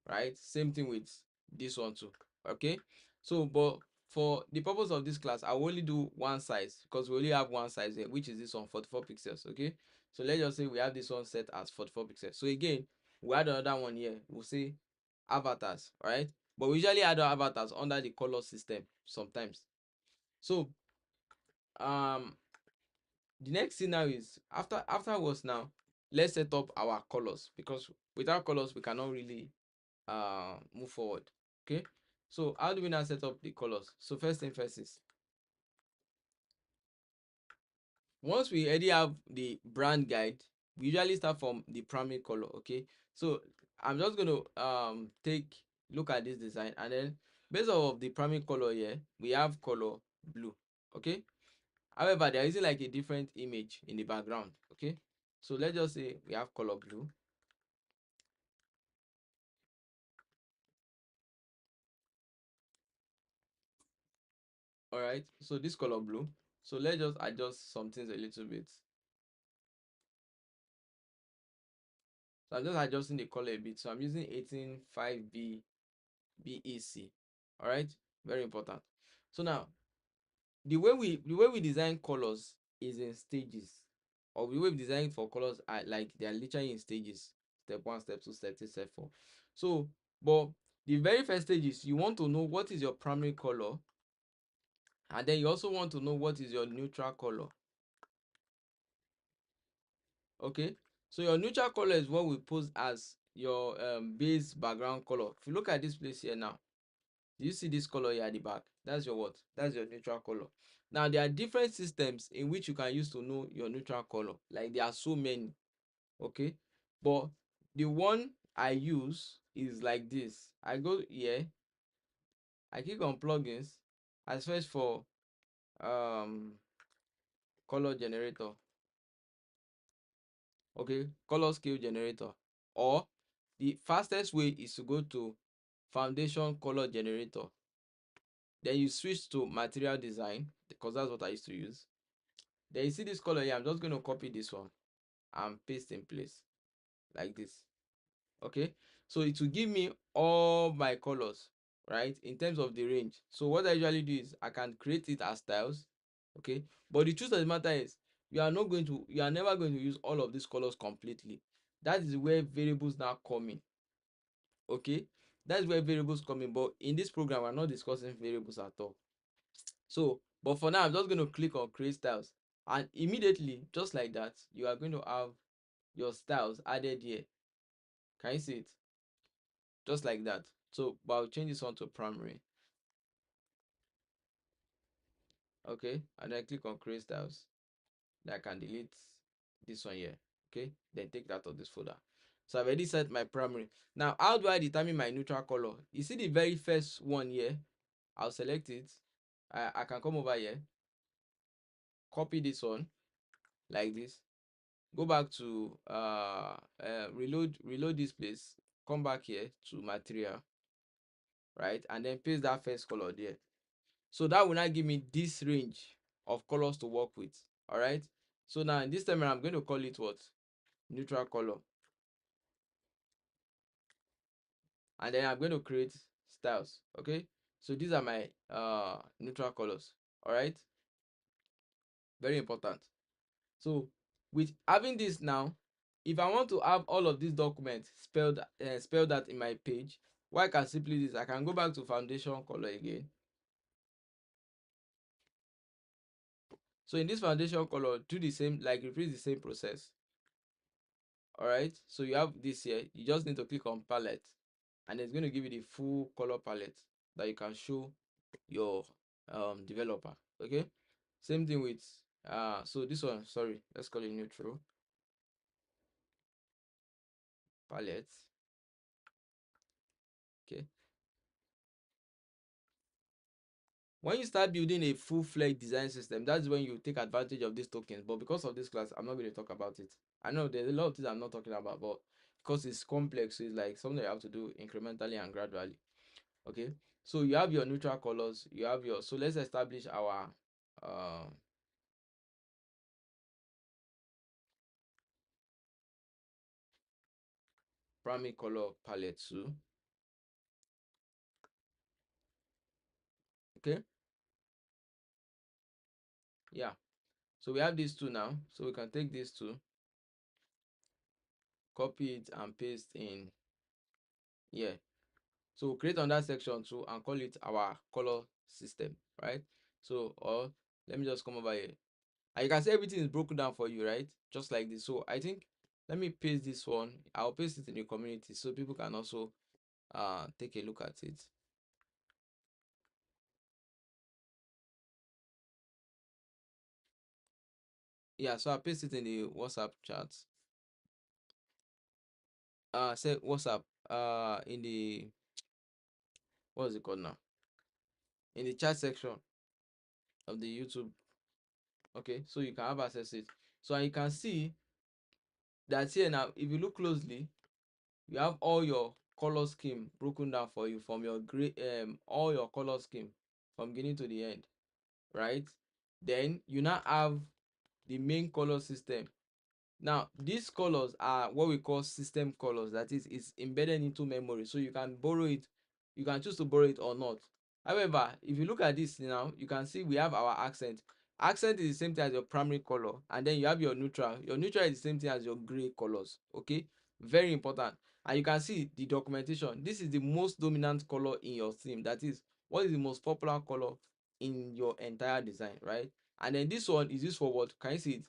right? Same thing with this one too. Okay, so but for the purpose of this class, I will only do one size because we only have one size here, which is this one, 44 pixels. Okay, so let's just say we have this one set as 44 pixels. So again, we add another one here. We'll say avatars, right? But we usually add our avatars under the color system sometimes. So the next thing now is afterwards now, let's set up our colors, because without colors we cannot really move forward. Okay, so how do we now set up the colors? So first thing first is, once we already have the brand guide, we usually start from the primary color. Okay, so I'm just going to take look at this design, and then based off of the primary color here, we have color blue. Okay, however, there isn't like a different image in the background. Okay, so let's just say we have color blue. All right, so this color blue, so let's just adjust some things a little bit. So I'm just adjusting the color a bit. So I'm using 185B BEC. All right, very important. So now the way we design colors is in stages, or the way we design for colors are like they are literally in stages: step 1, step 2, step 3, step 4. So but the very first stage is you want to know what is your primary color, and then you also want to know what is your neutral color. Okay, so your neutral color is what we pose as your base background color. If you look at this place here now, do you see this color here at the back? That's your what? That's your neutral color. Now there are different systems in which you can use to know your neutral color. Like there are so many. Okay, but the one I use is like this. I go here, I click on plugins, I search for um color generator. Okay, color scale generator. Or the fastest way is to go to foundation color generator. Then you switch to material design, because that's what I used to use. Then you see this color here. I'm just going to copy this one and paste in place like this. Okay, so it will give me all my colors, right, in terms of the range. So what I usually do is I can create it as styles. Okay, but the truth of the matter is you are never going to use all of these colors completely. That is where variables now come in. Okay, that's where variables come in, but in this program we're not discussing variables at all. So but for now I'm just going to click on create styles, and immediately, just like that, you are going to have your styles added here. Can you see it? Just like that. So but I'll change this one to primary. Okay, and then click on create styles. Then I can delete this one here. Okay, then take that out of this folder. So I've already set my primary. Now how do I determine my neutral color? You see the very first one here? I'll select it. I can come over here, copy this one like this, go back to reload this place, come back here to material, right, and then paste that first color there. So that will now give me this range of colors to work with. All right, so now this time I'm going to call it what? Neutral color. And then I'm going to create styles. Okay, so these are my neutral colors. All right, very important. So with having this now, if I want to have all of these documents spelled out in my page, what I can simply do is I can go back to foundation color again. So in this foundation color, do the same, like repeat the same process. All right, so you have this here. You just need to click on palette, and it's going to give you the full color palette that you can show your developer. Okay, same thing with so this one, sorry, let's call it neutral. palette. Okay. When you start building a full-fledged design system, that's when you take advantage of these tokens. But because of this class, I'm not going to talk about it. I know there's a lot of things I'm not talking about, but because it's complex, so it's like something you have to do incrementally and gradually. Okay. So you have your neutral colors. You have your. So let's establish our uh, primary color palette too. Okay. Yeah. So we have these two now. So we can take these two, copy it and paste in here. So we'll create another section too and call it our color system, right? So, or let me just come over here. And you can see everything is broken down for you, right? Just like this. So I think let me paste this one. I'll paste it in the community so people can also take a look at it. Yeah, so I paste it in the WhatsApp chat. Say WhatsApp in the, what is it called now? In the chat section of the YouTube. Okay, so you can have access to it. So you can see that here now, if you look closely, you have all your color scheme broken down for you from your gray all your color scheme from beginning to the end, right? Then you now have the main color system. Now these colors are what we call system colors, that is, it's embedded into memory, so you can borrow it, you can choose to borrow it or not. However, if you look at this now, you can see we have our accent. Accent is the same thing as your primary color, and then you have your neutral. Your neutral is the same thing as your gray colors. Okay, very important. And you can see the documentation. This is the most dominant color in your theme, that is, what is the most popular color in your entire design, right? And then this one is used for what? Can you see it?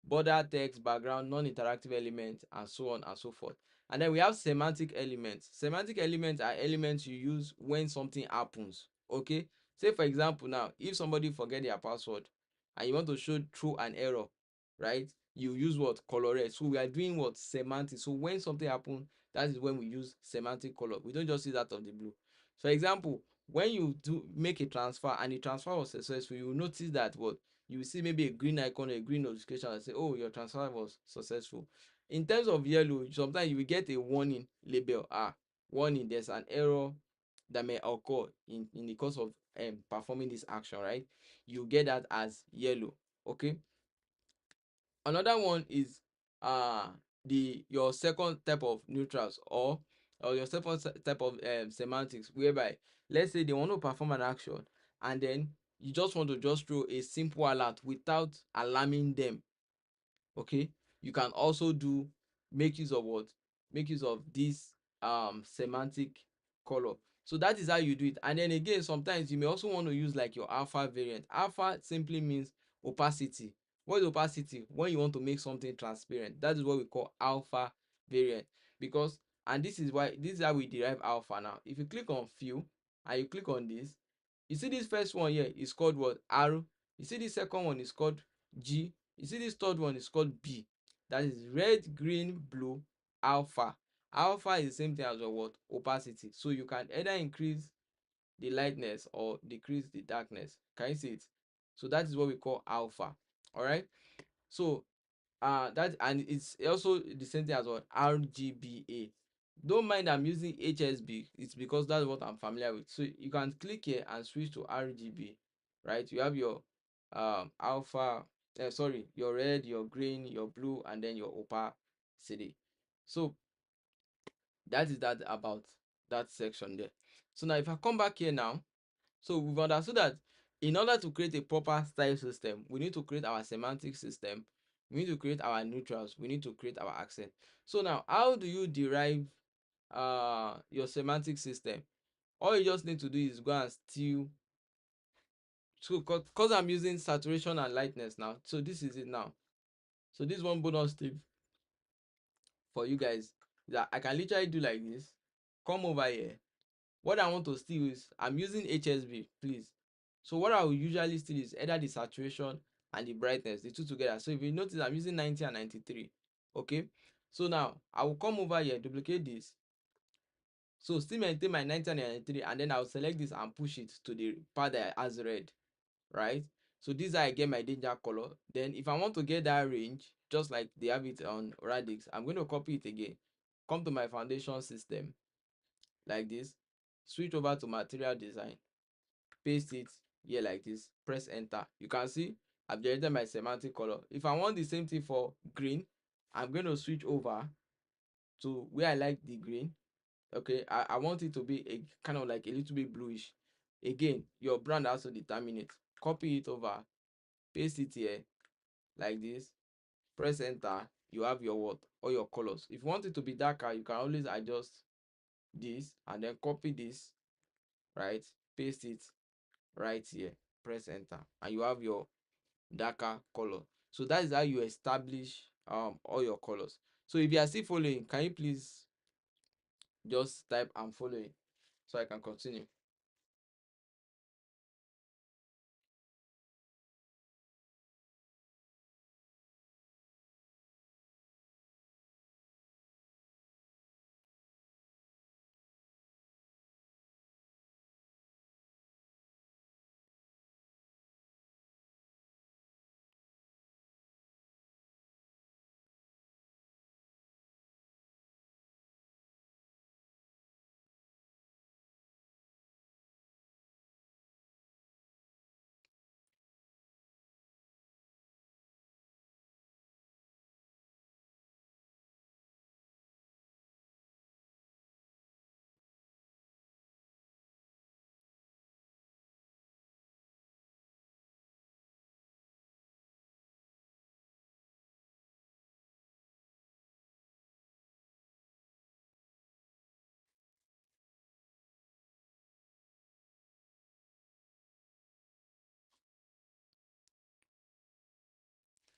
Border, text, background, non-interactive elements, and so on and so forth. And then we have semantic elements. Semantic elements are elements you use when something happens. Okay, say for example now, if somebody forget their password and you want to show through an error, right, you use what? Colorette. So we are doing what? Semantic. So when something happens, that is when we use semantic color. We don't just use that of the blue. For example, when you do make a transfer and the transfer was successful, you will notice that what? You will see maybe a green icon or a green notification and say, oh, your transfer was successful. In terms of yellow, sometimes you will get a warning label. Warning, there's an error that may occur in the course of performing this action, right? You get that as yellow. Okay. Another one is uh the your second type of neutrals, or your second type of semantics, whereby let's say they want to perform an action and then you just want to just throw a simple alert without alarming them. Okay, you can also do make use of what? Make use of this semantic color. So that is how you do it. And then again, sometimes you may also want to use like your alpha variant. Alpha simply means opacity. What is opacity? When you want to make something transparent, that is what we call alpha variant. Because, and this is why, this is how we derive alpha. Now if you click on fill and you click on this, you see this first one here is called what? R. You see this second one is called G. You see this third one is called B. That is red, green, blue, alpha. Alpha is the same thing as your what? Opacity. So you can either increase the lightness or decrease the darkness. Can you see it? So that is what we call alpha. All right. So that, and it's also the same thing as what? RGBA. Don't mind I'm using HSB, it's because that's what I'm familiar with. So you can click here and switch to RGB, right? You have your alpha, sorry, your red, your green, your blue, and then your opacity. So that is that about that section there. So now if I come back here now, so we've understood that in order to create a proper style system, we need to create our semantic system, we need to create our neutrals, we need to create our accent. So now how do you derive your semantic system? All you just need to do is go and steal. So because I'm using saturation and lightness now, so this is it now. So this one bonus tip for you guys, that I can literally do like this, come over here. What I want to steal is, I'm using HSB, please. So what I will usually steal is either the saturation and the brightness, the two together. So if you notice, I'm using 90 and 93. Okay. So now I will come over here, duplicate this. So still maintain my 90 and 93, and then I'll select this and push it to the part that has red, right? So this is how I get my danger color. Then if I want to get that range, just like they have it on Radix, I'm going to copy it again. Come to my foundation system like this, switch over to material design, paste it here like this, press enter. You can see I've generated my semantic color. If I want the same thing for green, I'm going to switch over to where I like the green. Okay, I want it to be a kind of like a little bit bluish. Again, your brand has to determine it. Copy it over, paste it here like this, press enter. You have your what, all your colors. If you want it to be darker, you can always adjust this and then copy this, right? Paste it right here, press enter, and you have your darker color. So that is how you establish all your colors. So if you are still following, can you please just type I'm following so I can continue?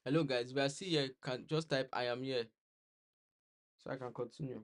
Hello guys, we are still here. Can just type I am here so I can continue.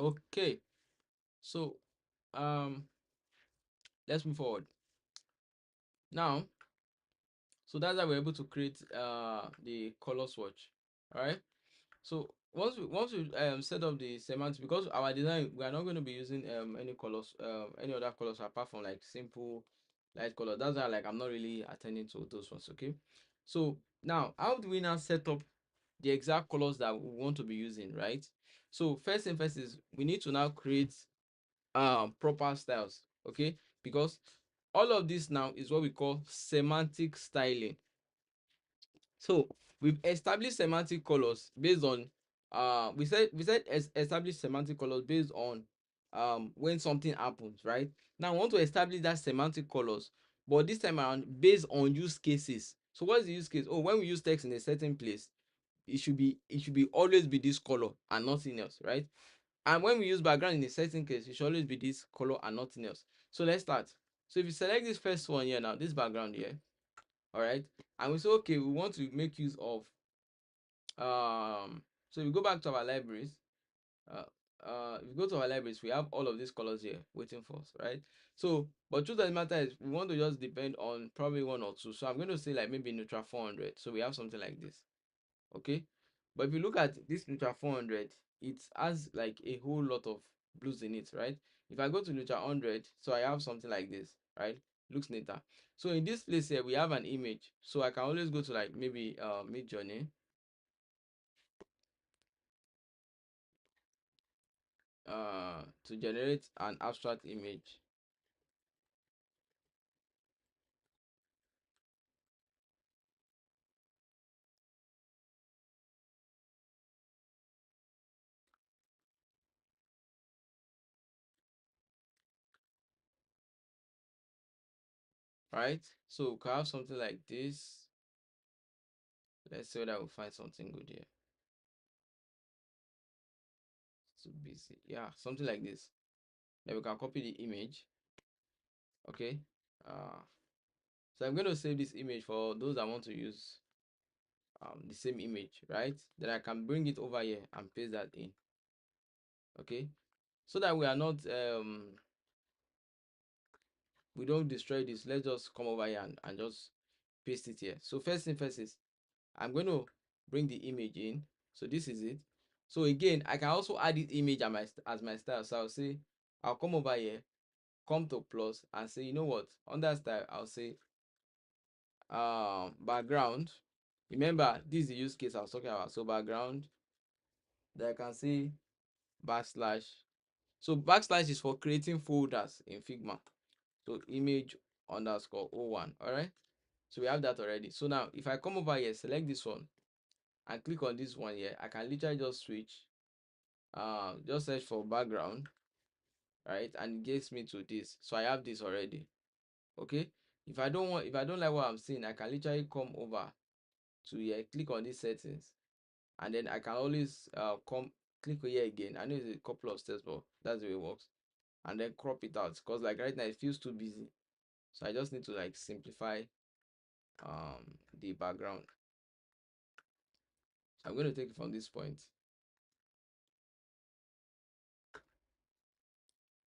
Okay, so um let's move forward. Now So that's how we're able to create the color swatch. All right. So once we set up the semantics, because our design, we are not going to be using any colors, any other colors apart from like simple light color. That's why like I'm not really attending to those ones. Okay. So now how do we now set up the exact colors that we want to be using, right? So first thing first is we need to now create proper styles. Okay, because all of this now is what we call semantic styling. So we've established semantic colors based on we said establish semantic colors based on when something happens, right? Now I want to establish that semantic colors, but this time around based on use cases. So what's the use case? Oh, when we use text in a certain place, it should be always be this color and nothing else, right? And when we use background in a certain case, it should always be this color and nothing else. So let's start. So if you select this first one here now, this background here, all right, and we say okay, we want to make use of so if we go back to our libraries, uh if we go to our libraries, we have all of these colors here waiting for us, right? So but truth of the matter is we want to just depend on probably one or two. So I'm going to say like maybe neutral 400, so we have something like this. Okay, but if you look at this neutral 400, it has like a whole lot of blues in it, right? If I go to neutral 100, so I have something like this, right? Looks neater. So in this place here we have an image, so I can always go to like maybe mid journey to generate an abstract image, right? So we can have something like this. Let's see whether we find something good here. Too busy. Yeah, something like this. Then we can copy the image. Okay. Uh, so I'm going to save this image for those that want to use the same image, right? Then I can bring it over here and paste that in. Okay. So that we are not we don't destroy this. Let's just come over here and just paste it here. So first thing first is I'm going to bring the image in. So this is it. So again, I can also add this image as my style. So I'll say, I'll come over here, come to plus and say, you know what? Under style, I'll say background. Remember, this is the use case I was talking about. So background, then I can say backslash. So backslash is for creating folders in Figma. So image underscore o1. All right. So we have that already. So now if I come over here, select this one and click on this one here, I can literally just switch, just search for background, right, and it gets me to this. So I have this already. Okay, if I don't like what I'm seeing, I can literally come over to here, click on these settings, and then I can always come click here again. I know it's a couple of steps, but that's the way it works. And then crop it out, because like right now it feels too busy, so I just need to like simplify the background. So I'm going to take it from this point,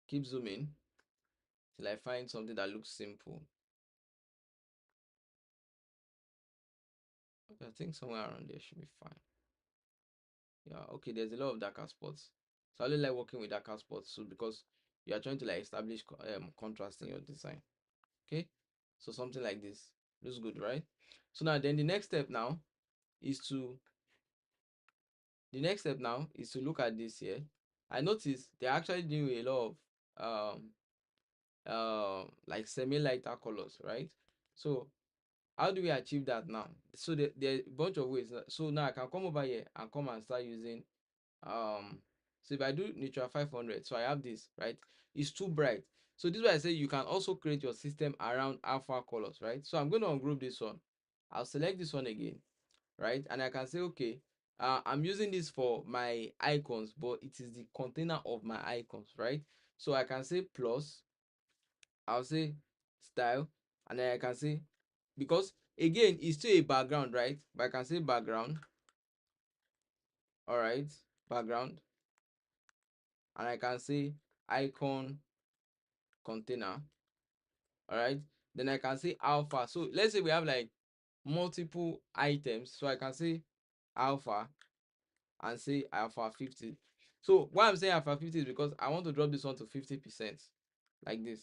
keep zooming till I find something that looks simple. Okay, I think somewhere around there should be fine. Yeah, okay, there's a lot of darker spots. So I really like working with darker spots, so because you are trying to like establish contrast in your design. Okay, so something like this looks good, right? So now then is to the next step now is to look at this here. I noticed they're actually doing a lot of like semi lighter colors, right? So how do we achieve that now? So there are a bunch of ways. So now I can come over here and come and start using so if I do neutral 500, so I have this, right? It's too bright. So this is why I say you can also create your system around alpha colors, right? So I'm going to ungroup this one. I'll select this one again, right? And I can say okay, I'm using this for my icons, but it is the container of my icons, right? So I can say plus, I'll say style, and then I can say, because again it's still a background, right? But I can say background, all right, background, and I can say icon container, all right. Then I can say alpha. So let's say we have like multiple items. So I can say alpha and say alpha 50. So why I'm saying alpha 50 is because I want to drop this one to 50% like this.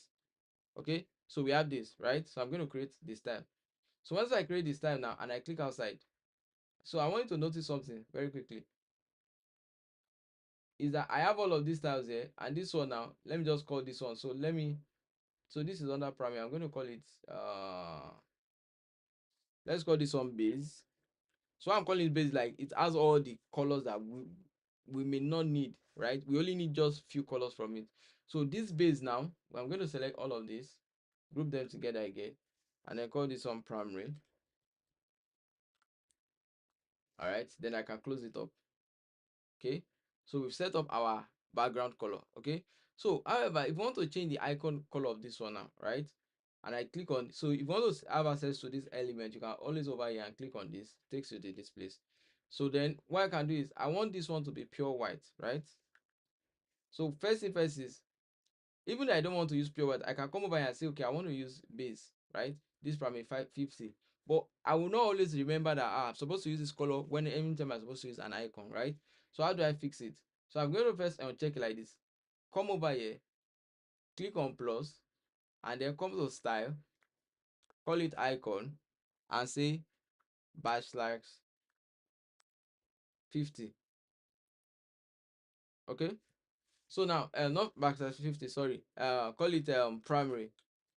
Okay, so we have this, right? So I'm going to create this style. So once I create this style now and I click outside, so I want you to notice something very quickly is that I have all of these styles here, and this one now, let me just call this one. So so this is under primary. I'm going to call it let's call this one base. So I'm calling it base, like it has all the colors that we may not need, right? We only need just few colors from it. So this base now, I'm going to select all of this, group them together again, and then call this one primary. All right, then I can close it up. Okay, so we've set up our background color. Okay, so however, if you want to change the icon color of this one now, right, and I click on, so if you want to have access to this element, you can always over here and click on this, takes you to this place. So then what I can do is I want this one to be pure white, right? So first thing first is, even though I don't want to use pure white, I can come over here and say, okay, I want to use base, right? This primary 550. But I will not always remember that I'm supposed to use this color when anytime I'm supposed to use an icon, right? So how do I fix it? So I'm going to first check it like this. Come over here, click on plus, and then come to style, call it icon, and say backslash 50. Okay. So now, not backslash 50, sorry. Call it primary.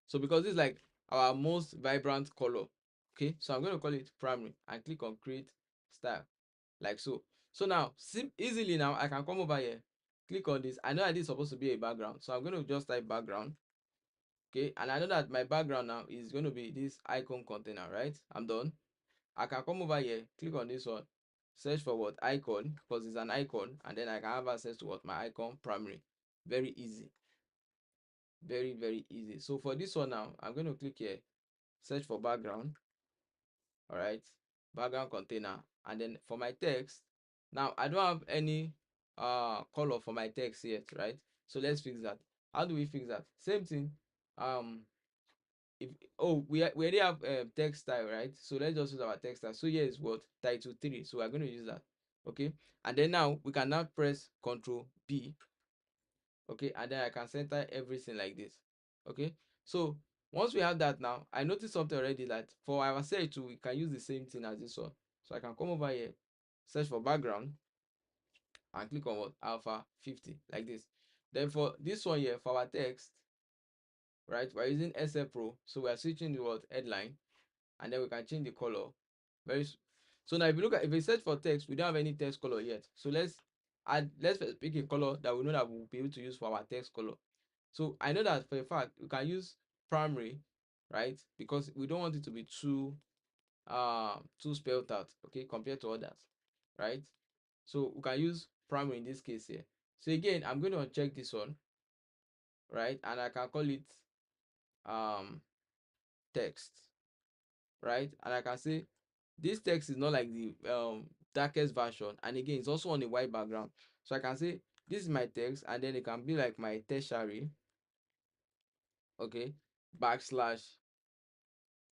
So because this is like our most vibrant color. Okay, so I'm going to call it primary and click on create style like so. So now easily now I can come over here, click on this. I know that this is supposed to be a background, so I'm going to just type background. Okay, and I know that my background now is going to be this icon container, right? I'm done. I can come over here, click on this one, search for what icon, because it's an icon, and then I can have access to what my icon primary. Very easy, very easy. So for this one now, I'm going to click here, search for background. All right, background container, and then for my text, now I don't have any color for my text yet, right? So let's fix that. How do we fix that? Same thing. If we already have text style, right? So let's just use our text style. So here is what title 3, so we're going to use that. Okay, and then now we can now press Ctrl B. Okay, and then I can center everything like this. Okay, so once we have that, now I noticed something already, that for our search too, we can use the same thing as this one. So I can come over here, search for background, and click on what alpha 50 like this. Then for this one here, for our text, right, we're using SF Pro, so we are switching the word headline, and then we can change the color. So now if you look at, if we search for text, we don't have any text color yet. So let's first pick a color that we know that we'll be able to use for our text color. So I know that for a fact we can use primary, right? Because we don't want it to be too spelled out, okay, compared to others, right? So we can use primary in this case here. So again, I'm going to uncheck this one, right? And I can call it um text, right? And I can say this text is not like the darkest version, and again it's also on a white background. So I can say this is my text, and then it can be like my tertiary, okay, backslash,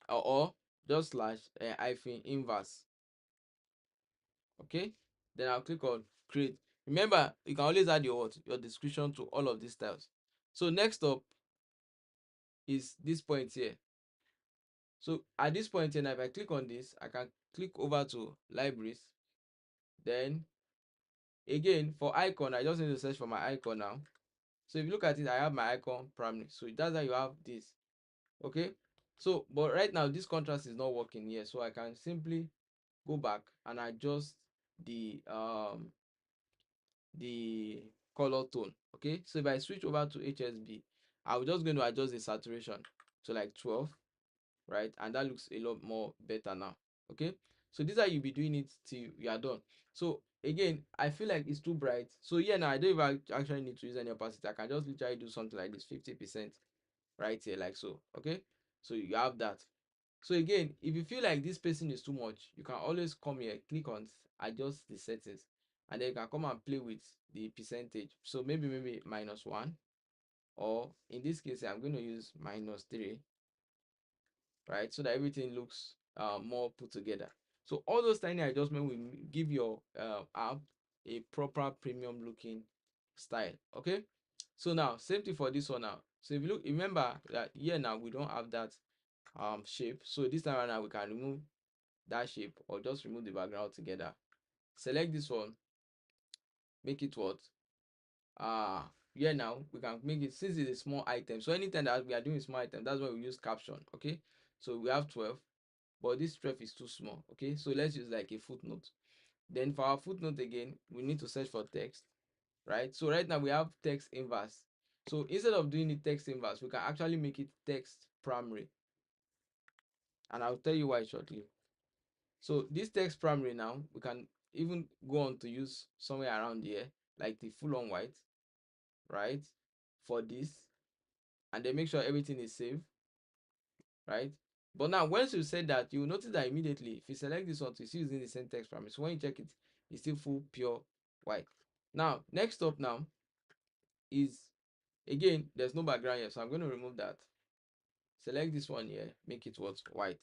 or just slash hyphen inverse. Okay, then I'll click on create. Remember, you can always add your description to all of these styles. So next up is this point here. So at this point here, now if I click on this, I can click over to libraries. Then again, for icon, I just need to search for my icon now. So if you look at it, I have my icon primary. So that's how you have this. Okay, so but right now this contrast is not working here, so I can simply go back and adjust the color tone. Okay, so if I switch over to HSB, I'm just going to adjust the saturation to like 12, right? And that looks a lot more better now. Okay, so these are, you'll be doing it till you are done. So again, I feel like it's too bright, so yeah, now I don't even actually need to use any opacity. I can just literally do something like this, 50% right here, like so. Okay, so you have that. So again, if you feel like this spacing is too much, you can always come here, click on adjust the settings, and then you can come and play with the percentage. So maybe -1, or in this case I'm going to use -3, right? So that everything looks more put together. So all those tiny adjustments will give your app a proper premium looking style. Okay, so now same thing for this one now. So if you look, remember that here now we don't have that shape, so this time around now we can remove that shape or just remove the background together. Select this one, make it what, here now we can make it, since it's a small item, so anytime that we are doing small item, that's why we use caption. Okay, so we have 12, but this 12 is too small. Okay, so let's use like a footnote. Then for our footnote again, we need to search for text, right? So right now we have text inverse. So instead of doing the text inverse, we can actually make it text primary, and I'll tell you why shortly. So this text primary now, we can even go on to use somewhere around here, like the full on white, right? For this, and then make sure everything is saved, right? But now once you said that, you will notice that immediately if you select this one, it's using the same text primary. So when you check it, it's still full pure white. Now next up now is, again, there's no background here, so I'm going to remove that. Select this one here, make it what, white,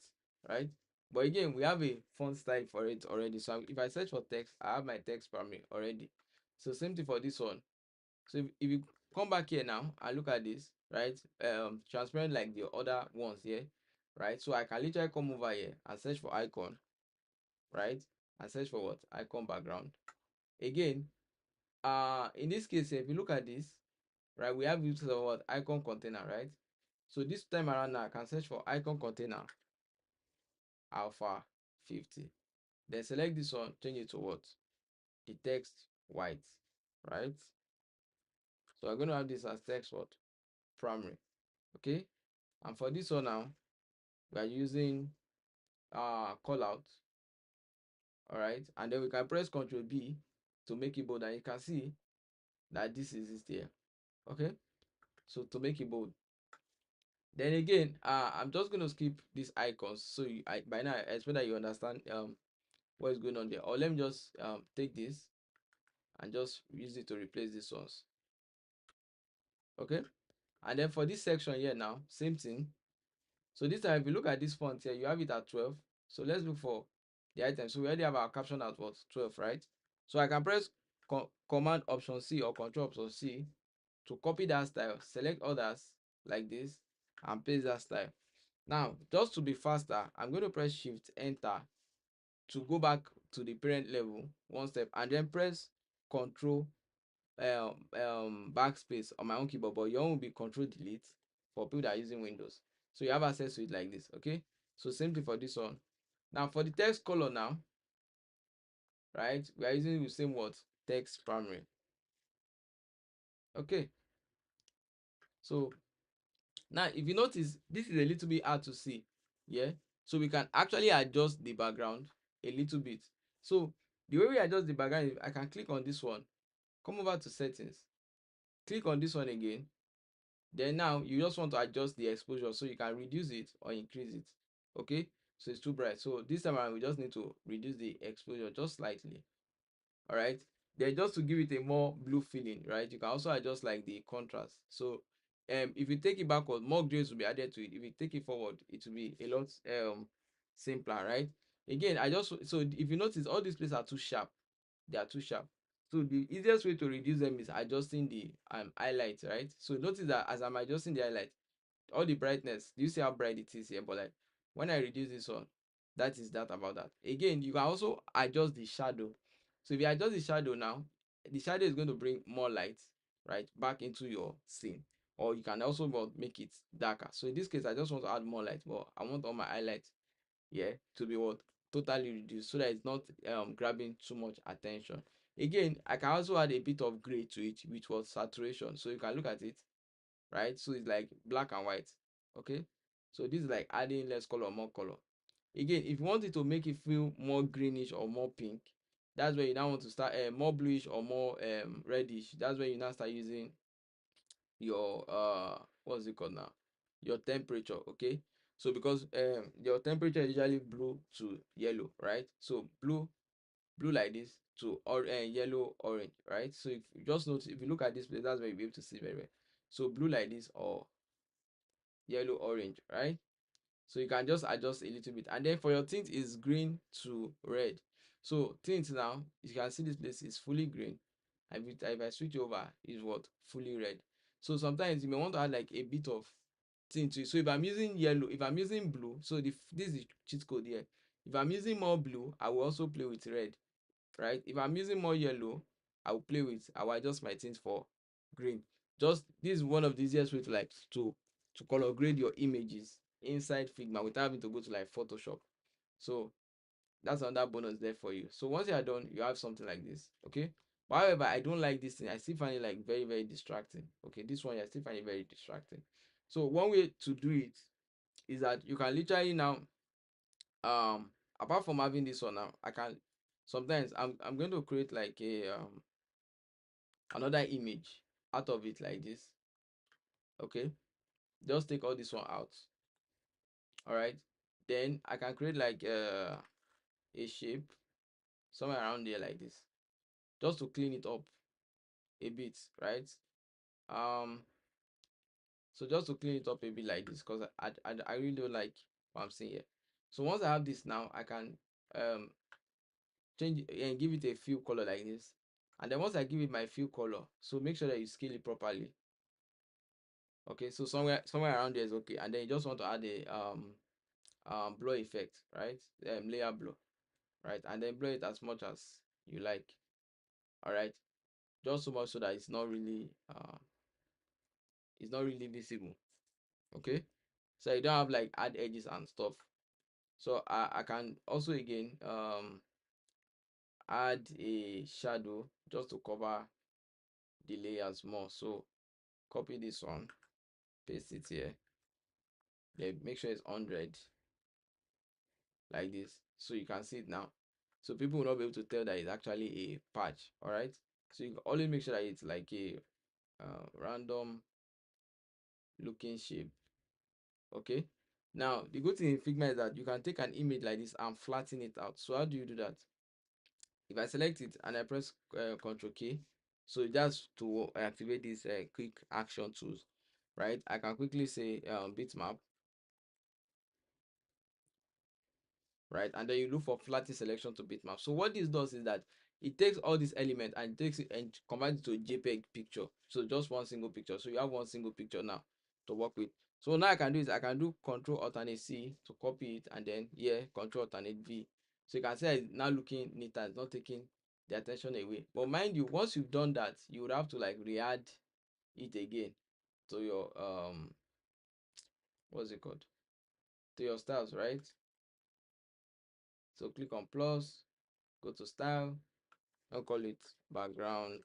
right? But again, we have a font style for it already. So if I search for text, I have my text primary already. So same thing for this one. So if you come back here now and look at this, right? Transparent like the other ones here, right? So I can literally come over here and search for icon, right? And search for what, icon background. Again, in this case here, if you look at this, right, we have use of what, icon container, right? So this time around now I can search for icon container alpha 50. Then select this one, change it to what, the text white, right? So I'm going to have this as text what, primary. Okay, and for this one now we are using call out. All right, and then we can press Ctrl B to make it bold, and you can see that this is it here. Okay, so to make it bold, then again, I'm just going to skip these icons, so by now I expect that you understand what is going on there. Or let me just take this and just use it to replace these ones. Okay, and then for this section here now, same thing. So this time if you look at this font here, you have it at 12. So let's look for the item. So we already have our caption at what, 12, right? So I can press command option C or control option C to copy that style, select others like this, and paste that style. Now just to be faster, I'm going to press shift enter to go back to the parent level one step, and then press control backspace on my own keyboard, but your own will be control delete for people that are using Windows. So you have access to it like this. Okay, so same thing for this one. Now for the text color now, right, we are using the same word, text primary. Okay, so now if you notice, this is a little bit hard to see. Yeah, so we can actually adjust the background a little bit. So the way we adjust the background is I can click on this one, come over to settings, click on this one again. Then now you just want to adjust the exposure, so you can reduce it or increase it. Okay, so it's too bright, so this time around we just need to reduce the exposure just slightly. All right, then just to give it a more blue feeling, right, you can also adjust like the contrast. So if you take it backward, more grays will be added to it. If you take it forward, it will be a lot simpler, right? Again, I just, so if you notice, all these places are too sharp, they are too sharp. So the easiest way to reduce them is adjusting the highlight, right? So notice that as I'm adjusting the highlight, all the brightness, do you see how bright it is here? But like when I reduce this one, that is that about that. Again, you can also adjust the shadow. So if you adjust the shadow now, the shadow is going to bring more light, right, back into your scene. Or you can also make it darker. So in this case, I just want to add more light, but I want all my highlights, yeah, to be what, totally reduced, so that it's not grabbing too much attention. Again, I can also add a bit of gray to it, which was saturation. So you can look at it, right? So it's like black and white. Okay, so this is like adding less color, more color. Again, if you want it to make it feel more greenish or more pink, that's where you now want to start more bluish or more reddish. That's where you now start using your what's it called now, your temperature. Okay, so because your temperature is usually blue to yellow, right? So blue like this to yellow orange, right? So if you just notice, if you look at this place, that's where you'll be able to see very well. So blue like this or yellow orange, right? So you can just adjust a little bit. And then for your tint is green to red. So tint now, you can see this place is fully green. If I switch over, is what? Fully red. So sometimes you may want to add like a bit of tint to it. So if I'm using yellow, if I'm using blue, so this is cheat code here. If I'm using more blue, I will also play with red, right? If I'm using more yellow, I will adjust my tint for green. Just this is one of the easiest way to like to color grade your images inside Figma without having to go to like Photoshop. So that's another bonus there for you. So once you are done, you have something like this. Okay. But however, I don't like this thing. I still find it like very, very distracting. Okay, this one I still find it very distracting. So one way to do it is that you can literally now apart from having this one now, I can sometimes I'm going to create like a another image out of it like this. Okay, just take all this one out. All right, then I can create like a shape somewhere around there like this, just to clean it up a bit, right? um so just to clean it up a bit like this, because I really don't like what I'm seeing here. So once I have this now, I can um change it and give it a fill color like this. And then once I give it my fill color, so make sure that you scale it properly. Okay, so somewhere around there is okay. And then you just want to add a blur effect, right? Layer blur, right? And then blur it as much as you like. All right, just so much so that it's not really visible. Okay, so you don't have like add edges and stuff. So I can also again add a shadow just to cover the layers more. So copy this one, paste it here, then make sure it's 100 like this, so you can see it now. So people will not be able to tell that it's actually a patch. All right, so you can always make sure that it's like a random looking shape. Okay, now the good thing in Figma is that you can take an image like this and flatten it out. So how do you do that? If I select it and I press Ctrl K, so that's to activate these quick action tools, right? I can quickly say bitmap, right? And then you look for flatten selection to bitmap. So what this does is that it takes all these elements and takes it and converts it to a JPEG picture. So just one single picture. So you have one single picture now to work with. So now I can do is I can do Control Alternate C to copy it, and then here Control Alternate V. So you can see it's now looking neater. It's not taking the attention away. But mind you, once you've done that, you would have to like re-add it again to your what's it called? To your styles, right? So click on plus, go to style. I'll call it background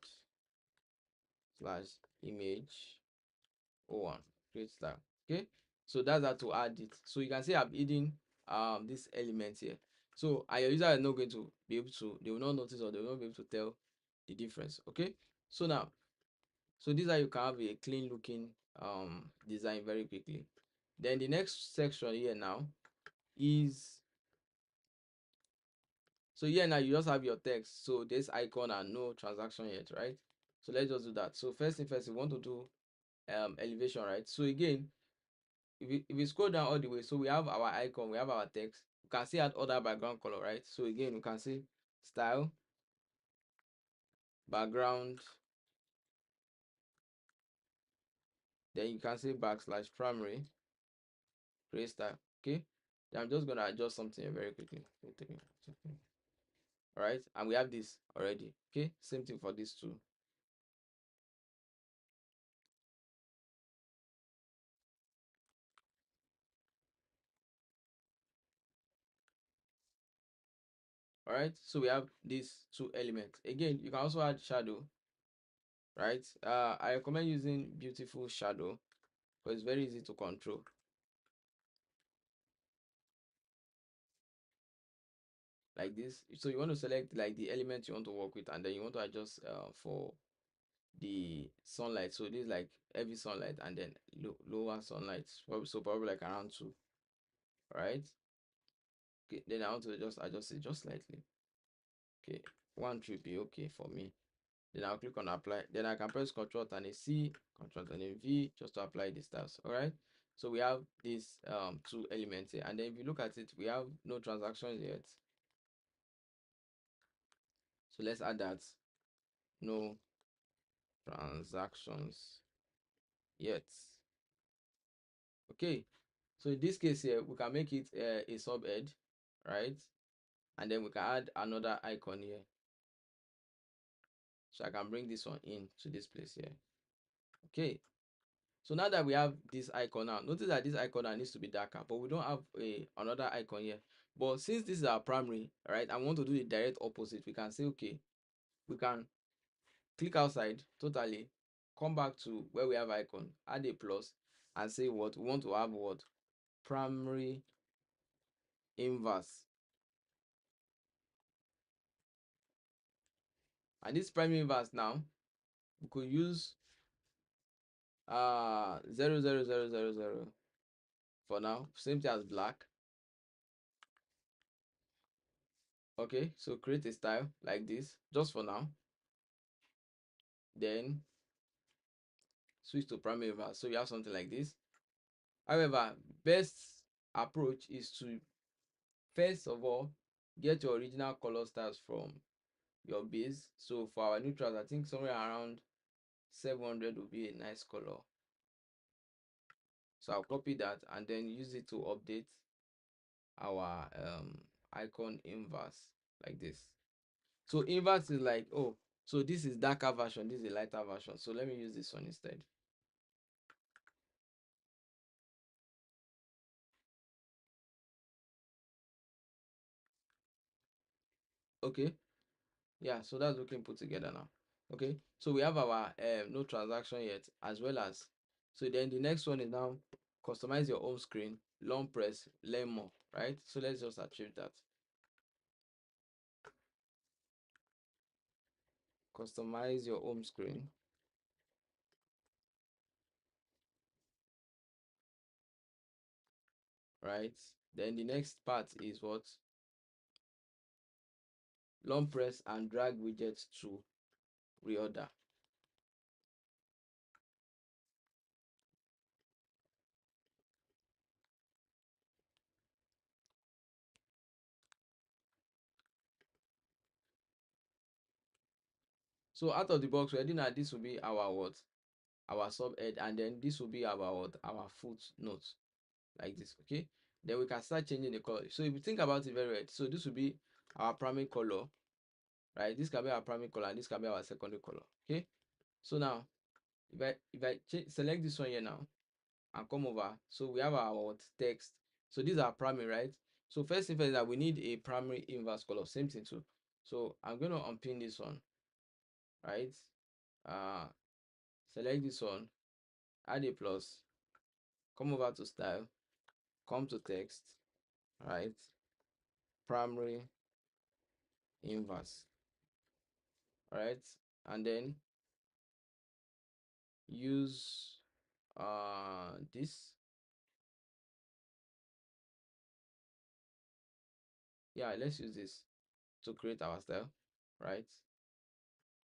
slash image 01, create style. Okay, so that's how to add it. So you can see I'm adding this element here. So your user is not going to be able to, they will not notice, or they will not be able to tell the difference. Okay, so now, so this is how you can have a clean looking design very quickly. Then the next section here now is, so here now you just have your text. So this icon and no transaction yet, right? So let's just do that. So first thing first, we want to do elevation, right? So again, if we scroll down all the way, so we have our icon, we have our text. You can see add other background color, right? So again, we can see style, background, then you can see backslash primary, create style. Okay, then I'm just gonna adjust something very quickly. All right, and we have this already. Okay, same thing for this too. All right, so we have these two elements. Again, you can also add shadow, right? I recommend using beautiful shadow because it's very easy to control, like this. So you want to select like the element you want to work with, and then you want to adjust for the sunlight. So this is like heavy sunlight, and then lower sunlight, so probably like around 2. Right, okay, then I want to just adjust it just slightly. Okay, 1 should be okay for me. Then I'll click on apply. Then I can press Ctrl and a C, Ctrl and a V just to apply the styles. All right, So we have these two elements here, and then if you look at it, we have no transactions yet. So let's add that, no transactions yet. Okay, so in this case here, we can make it a subhead, right? And then we can add another icon here. So I can bring this one in to this place here. Okay, so now that we have this icon now, notice that this icon now needs to be darker, but we don't have another icon here. But since this is our primary, right, I want to do the direct opposite. We can say, okay, we can click outside totally, come back to where we have icon, add a plus, and say what we want to have, what primary inverse. And this primary inverse now, we could use 0 0 0 0 0 for now, same thing as black. Okay, so create a style like this just for now, then switch to primary inverse, so you have something like this. However, best approach is to first of all get your original color styles from your base. So for our neutrals, I think somewhere around 700 would be a nice color. So I'll copy that and then use it to update our icon inverse like this. So inverse is like, oh, so this is darker version, this is a lighter version. So let me use this one instead. Okay, yeah, so that's looking put together now. Okay, so we have our no transaction yet, as well as, so then the next one is now customize your home screen, long press, learn more, right? So let's just achieve that. Customize your home screen, right? Then the next part is what? Long press and drag widgets to reorder. So out of the box, we're doing that this will be our what? Our subhead, and then this will be our what? Our footnote, like this. Okay. Then we can start changing the color. So if you think about it very well, so this will be our primary color, right? This can be our primary color, and this can be our secondary color. Okay. So now, if I select this one here now and come over, so we have our what? Text. So these are primary, right? So first thing first is that we need a primary inverse color. Same thing too. So I'm going to unpin this one, right? Uh, select this one, add a plus, come over to style, come to text, right? Primary inverse, right? And then use this. Yeah, let's use this to create our style, right?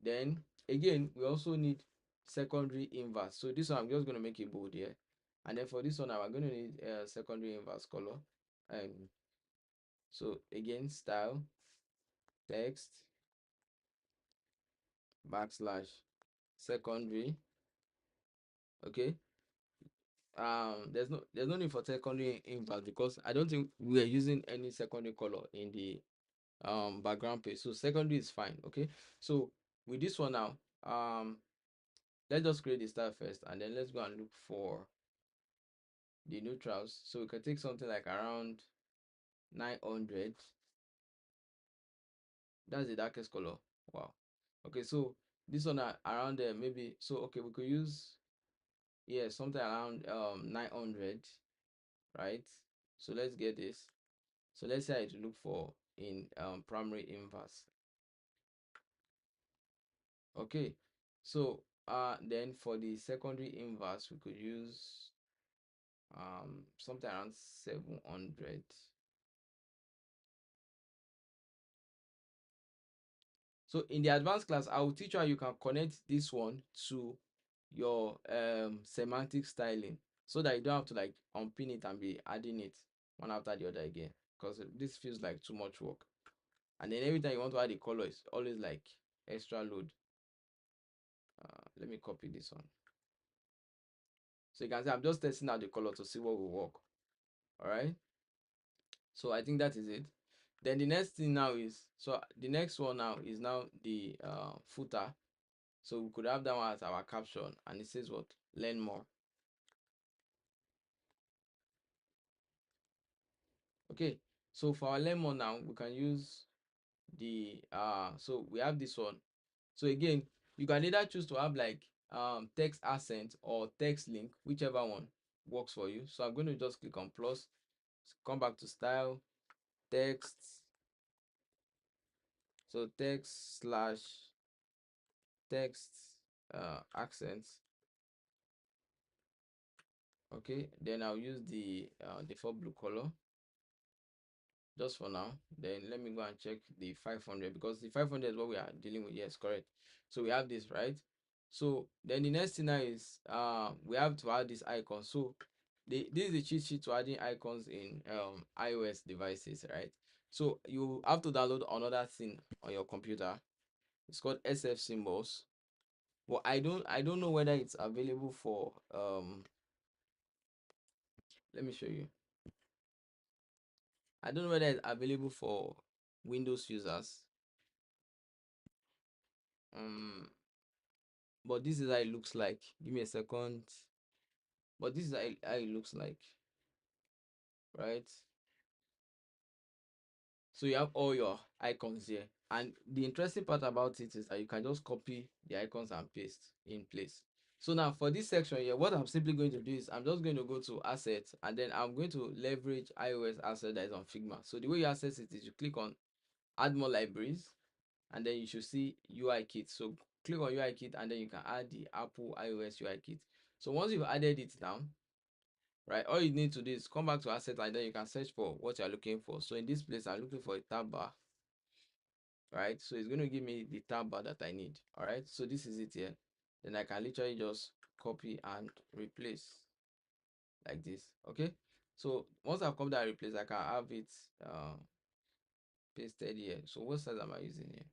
Then again, we also need secondary inverse. So this one I'm just going to make it bold here, and then for this one I'm going to need a secondary inverse color. And so again, style, text, backslash, secondary. Okay, there's no need for secondary inverse because I don't think we are using any secondary color in the background page, so secondary is fine. Okay, so with this one now, let's just create the style first, and then let's go and look for the neutrals. So we can take something like around 900. That's the darkest color. Wow. Okay, so this one around there maybe, so okay, we could use, yeah, something around 900, right? So let's get this. So let's say I to look for in primary inverse. Okay, so then for the secondary inverse we could use something around 700. So in the advanced class, I will teach you how you can connect this one to your semantic styling. so that you don't have to like unpin it and be adding it one after the other again, because this feels like too much work. And then every time you want to add a color, it's always like extra load. Let me copy this one. So you can see I'm just testing out the color to see what will work. All right. So I think that is it. Then the next thing now is, so the next one now is now the footer. So we could have that one as our caption, and it says what? Learn more. Okay. So for our learn more now, we can use the so we have this one. So again, you can either choose to have like text accent or text link, whichever one works for you. So I'm going to just click on plus, come back to style, text. So text slash text accents. Okay, then I'll use the default blue color just for now. Then let me go and check the 500, because the 500 is what we are dealing with. Yes, correct. So we have this, right? So then the next thing now is we have to add this icon. So this is the cheat sheet to adding icons in iOS devices, right? So you have to download another thing on your computer. It's called SF symbols. Well, I don't know whether it's available for let me show you. I don't know whether it's available for Windows users. Um, but this is how it looks like. Give me a second. But this is how it looks like, right? So you have all your icons here. And the interesting part about it is that you can just copy the icons and paste in place. So now for this section here, what I'm simply going to do is I'm just going to go to assets, and then I'm going to leverage iOS asset that is on Figma. So the way you access it is you click on add more libraries, and then you should see UI kit. So click on UI kit, and then you can add the Apple iOS UI kit. So once you've added it down, right, all you need to do is come back to asset, and then you can search for what you're looking for. So in this place, I'm looking for a tab bar, right? So it's going to give me the tab bar that I need. All right, so this is it here. Then I can literally just copy and replace like this. Okay, so once I've copied and replace, I can have it pasted here. So what size am I using here?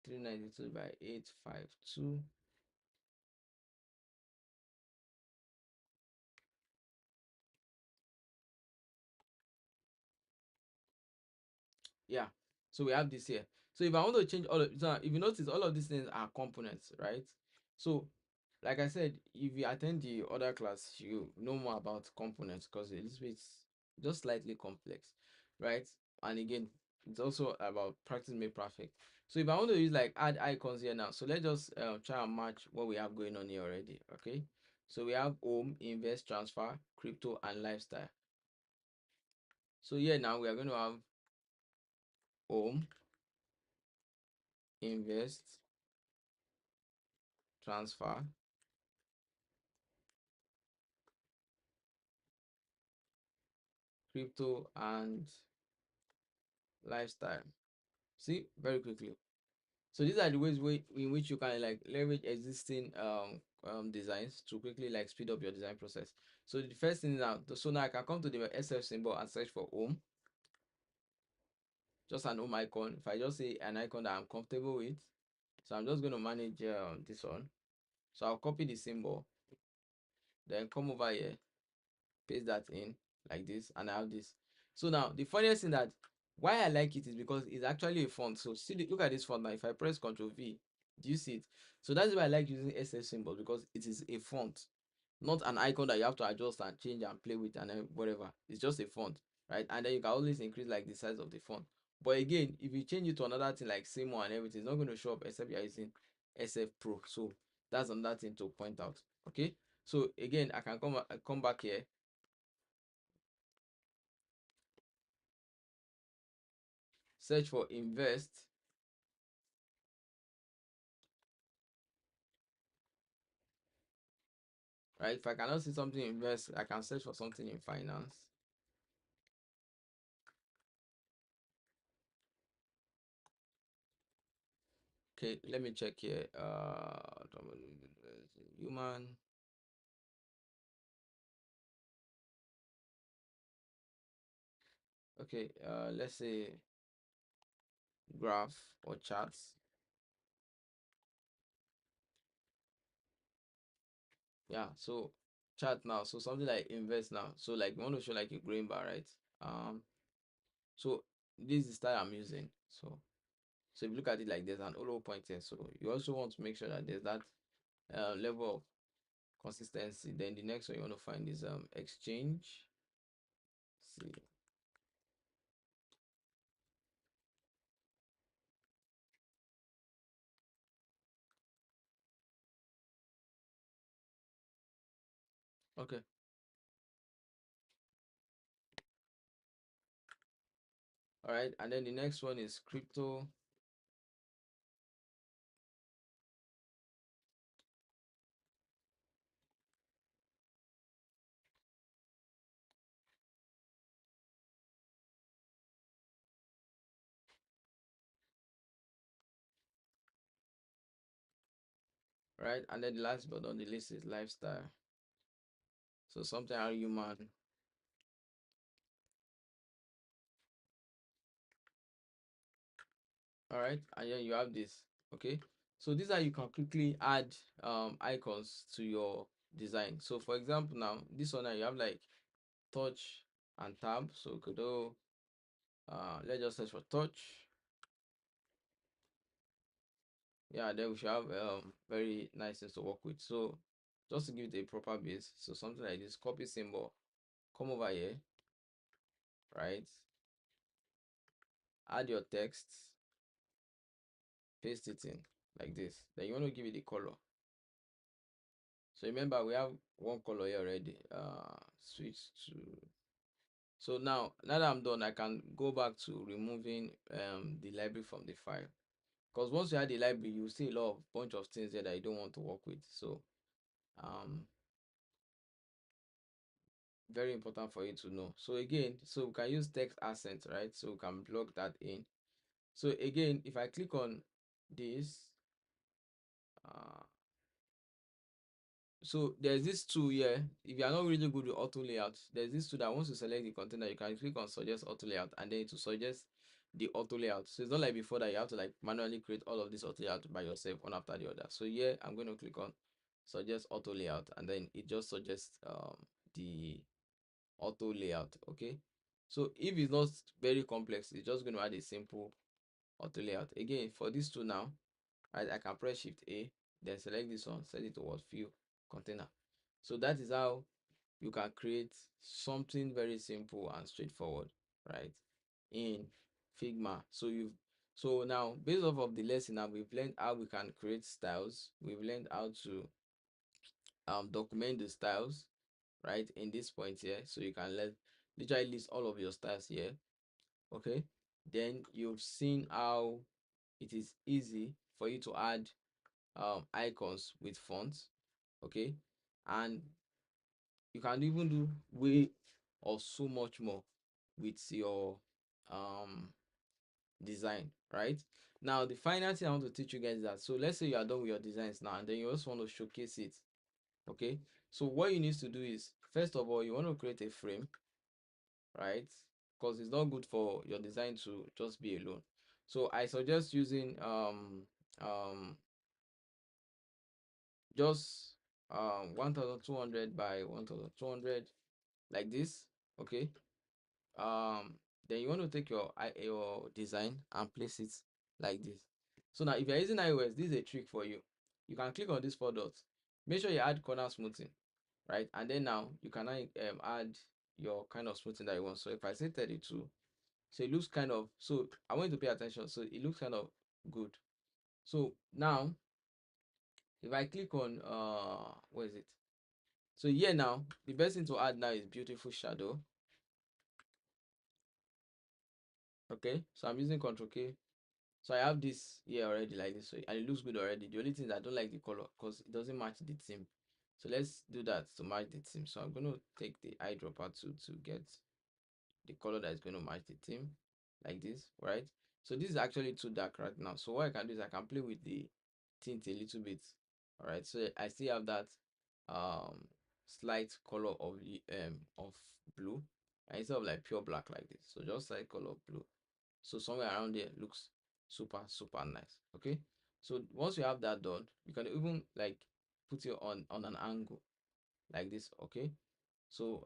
392 by 852. Yeah, so we have this here. So if I want to change all of, so if you notice, all of these things are components, right? So like I said, if you attend the other class, you know more about components, because it's just slightly complex, right? And again, it's also about practice make perfect. So if I want to use like add icons here now, so let's just try and match what we have going on here already. Okay, so we have home, invest, transfer, crypto, and lifestyle. So here now we are going to have home, invest, transfer, crypto, and lifestyle. See, very quickly. So these are the ways in which you can like leverage existing designs to quickly like speed up your design process. So the first thing now, so now I can come to the SF symbol and search for home, just an home icon. If I just say an icon that I'm comfortable with, so I'm just going to manage this one. So I'll copy the symbol, then come over here, paste that in like this, and I have this. So now the funniest thing that why I like it is because it's actually a font. So see, look at this font now. If I press Ctrl V, do you see it? So that's why I like using SF symbols, because it is a font, not an icon that you have to adjust and change and play with and whatever. It's just a font, right? And then you can always increase like the size of the font. But again, if you change it to another thing like Simo and everything, it's not going to show up except you're using SF Pro. So that's another thing to point out. Okay. So again, I can come back here, search for invest, right? If I cannot see something invest, I can search for something in finance. Okay, let me check here. Human. Okay, let's say graph or charts. Yeah, so chart now. So something like invest now. So like we want to show like a green bar, right? Um, so this is the style I'm using. So if you look at it like there's an hollow point here. So you also want to make sure that there's that level of consistency. Then the next one you want to find is exchange. See, okay, all right, and then the next one is crypto, right? And then the last but on the list is lifestyle. So something are human. All right, and then you have this. Okay, so these are you can quickly add icons to your design. So for example, now this one now you have like touch and tab. So we could do let's just search for touch. Yeah, then we should have very nice things to work with. So just to give it a proper base, so something like this, copy symbol, come over here, right? Add your text, paste it in like this. Then you want to give it the color. So remember we have one color here already. Switch to, so now that I'm done, I can go back to removing the library from the file. Because once you add the library, you see a lot of bunch of things there that you don't want to work with. So um very important for you to know. So again, so we can use text accent, right? So we can plug that in. So again, if I click on this, uh, so there's this tool here. If you are not really good with auto layout, there's this tool that once you select the container, you can click on suggest auto layout and then to suggest the auto layout. So it's not like before that you have to like manually create all of this auto layout by yourself one after the other. So here I'm going to click on suggest auto layout and then it just suggests the auto layout. Okay, so if it's not very complex, it's just going to add a simple auto layout. Again, for this two now, I can press shift A, then select this one, set it to what fill container. So that is how you can create something very simple and straightforward, right, in Figma. So now based off of the lesson now, we've learned how we can create styles, we've learned how to document the styles, right, in this point here. So you can literally list all of your styles here. Okay, then you've seen how it is easy for you to add icons with fonts. Okay, and you can even do way or so much more with your um design, right? Now the final thing I want to teach you guys is that, so let's say you are done with your designs now and then you also want to showcase it. Okay, so what you need to do is, first of all, you want to create a frame, right? Because it's not good for your design to just be alone. So I suggest using just 1200 by 1200 like this. Okay, um then you want to take your design and place it like this. So now if you're using iOS, this is a trick for you. You can click on these four dots, make sure you add corner smoothing, right? And then now you can add your kind of smoothing that you want. So if I say 32, so it looks kind of, so I want you to pay attention, so it looks kind of good. So now if I click on where is it, so here now the best thing to add now is beautiful shadow. Okay, so I'm using Ctrl K. So I have this here already like this, so and it looks good already. The only thing is I don't like the color because it doesn't match the theme. So let's do that to match the theme. So I'm going to take the eyedropper tool to get the color that is going to match the theme like this, right? So this is actually too dark right now. So what I can do is I can play with the tint a little bit. All right, so I still have that slight color of blue. and instead of like pure black like this. So just like color blue. So somewhere around there looks super nice. Okay. So once you have that done, you can even like put it on an angle like this. Okay. So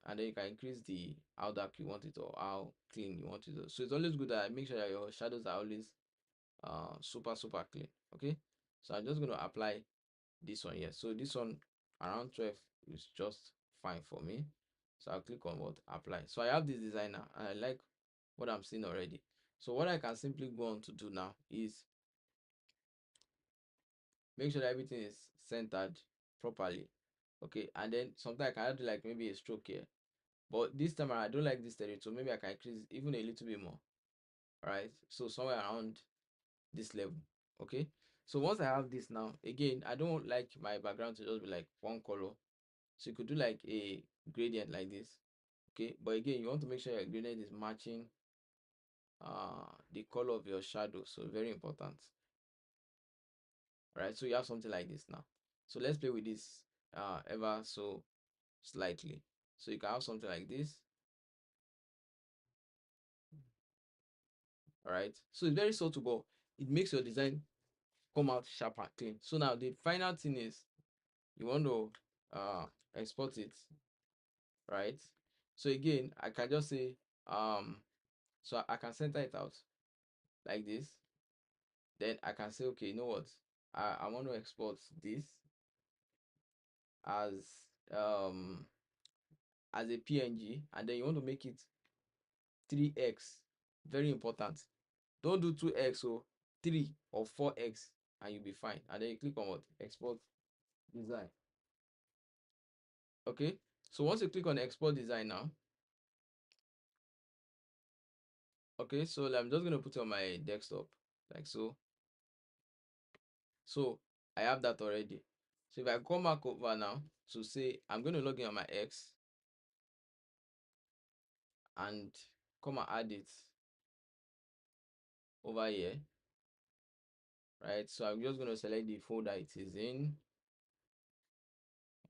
and then you can increase the how dark you want it or how clean you want it. So it's always good that make sure that your shadows are always super clean. Okay. So I'm just going to apply this one here. So this one around 12 is just fine for me. So I'll click on what apply. So I have this designer and I like what I'm seeing already. So what I can simply go on to do now is make sure that everything is centered properly. Okay, and then sometimes I can add like maybe a stroke here, but this time around I don't like this 32, so maybe I can increase even a little bit more. All right, so somewhere around this level. Okay, so once I have this now, again I don't like my background to just be like one color, so you could do like a gradient like this. Okay, but again you want to make sure your gradient is matching the color of your shadow, so very important. All right, so you have something like this now. So let's play with this ever so slightly. So you can have something like this. All right, so it's very subtle, but it makes your design come out sharp and clean. So now the final thing is you want to export it, right? So again I can just say so I can center it out like this. Then I can say, okay, you know what, I want to export this as um as a PNG, and then you want to make it 3x. Very important. Don't do 2x or 3 or 4x, and you'll be fine. And then you click on what? Export design. Okay. So once you click on export design now, okay, so I'm just gonna put it on my desktop like so. So I have that already. So if I come back over now to say I'm going to log in on my X and come and add it over here, right? So I'm just going to select the folder it is in.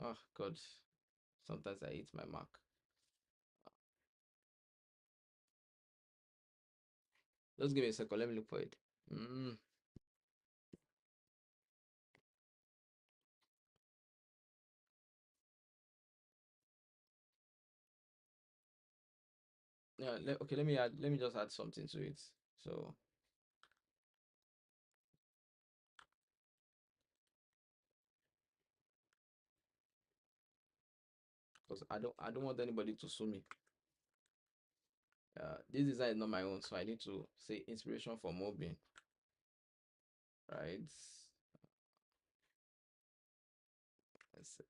Oh God, sometimes I hit my Mac. Just give me a second. Let me look for it. Yeah. Okay. Let me add. Let me just add something to it. So because I don't want anybody to sue me. This design is not my own, so I need to say inspiration for mobbing, right? Let's see.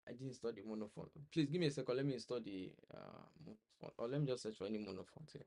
I didn't install the monofont. Please give me a second. Let me install the monofont, or let me just search for any monofont here.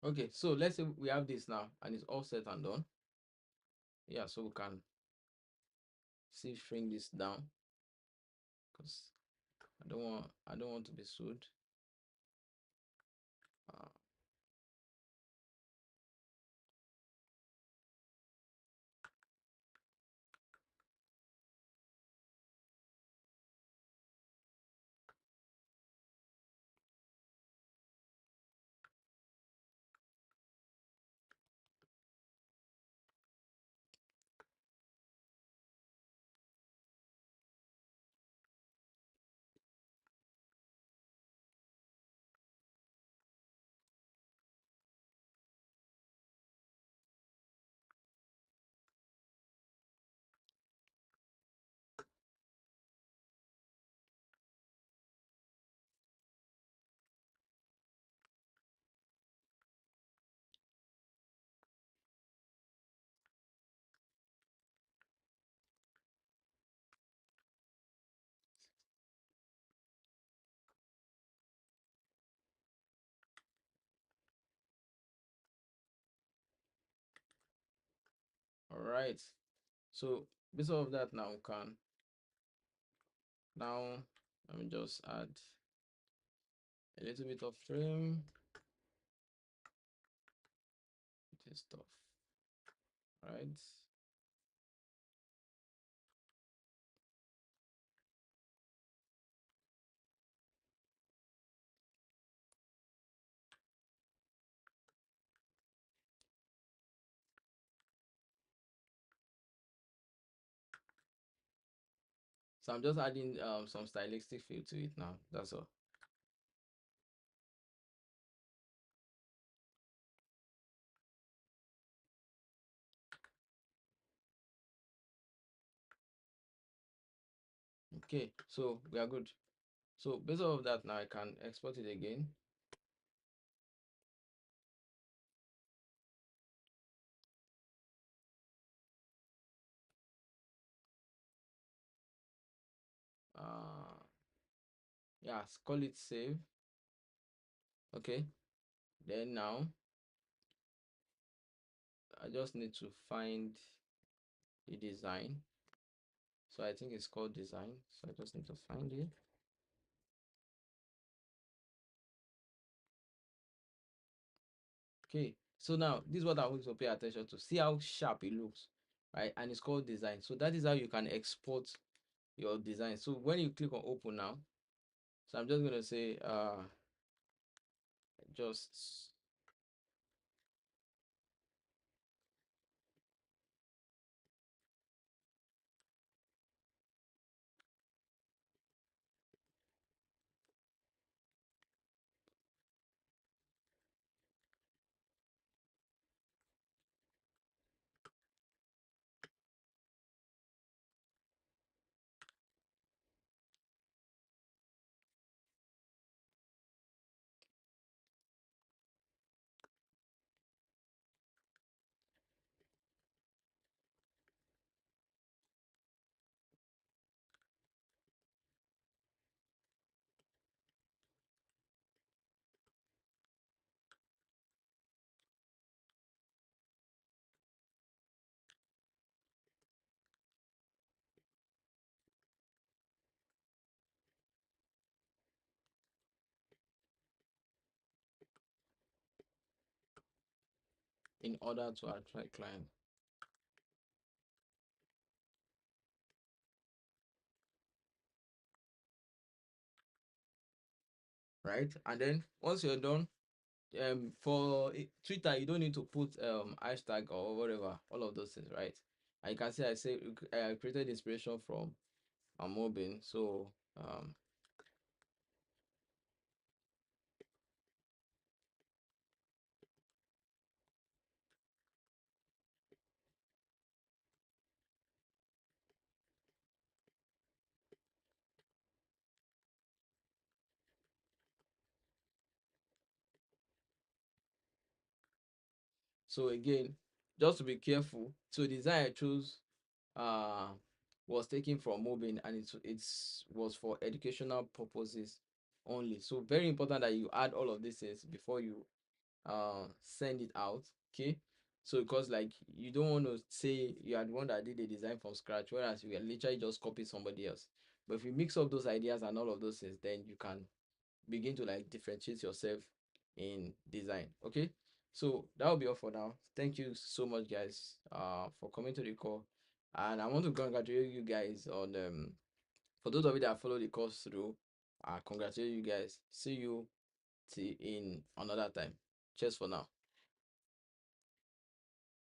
Okay, so let's say we have this now and it's all set and done. Yeah, so we can see shrink this down because I don't want to be sued. Uh, all right. So based off of that, now we can now let me just add a little bit of trim. This stuff, right? So I'm just adding some stylistic feel to it now. That's all. Okay, so we are good. So based off of that, now I can export it again. Uh, yeah, call it save. Okay, then now I just need to find the design. So I think it's called design. So I just need to find it. Okay, so now this is what I want to pay attention to. See how sharp it looks, right? And it's called design. So that is how you can export your design. So when you click on open now, so I'm just gonna say just in order to attract client, right? And then once you're done, for Twitter, you don't need to put hashtag or whatever, all of those things, right? And you can see I created inspiration from Mobin. So so again, just to be careful, so the design I chose uh was taken from Mobin, and it's was for educational purposes only. So very important that you add all of these things before you send it out. Okay. So because like you don't want to say you are the one that did the design from scratch, whereas you can literally just copy somebody else. But if you mix up those ideas and all of those things, then you can begin to like differentiate yourself in design. Okay. So that will be all for now. Thank you so much, guys, for coming to the call. And I want to congratulate you guys on for those of you that follow the course through. Congratulate you guys. See you in another time. Cheers for now.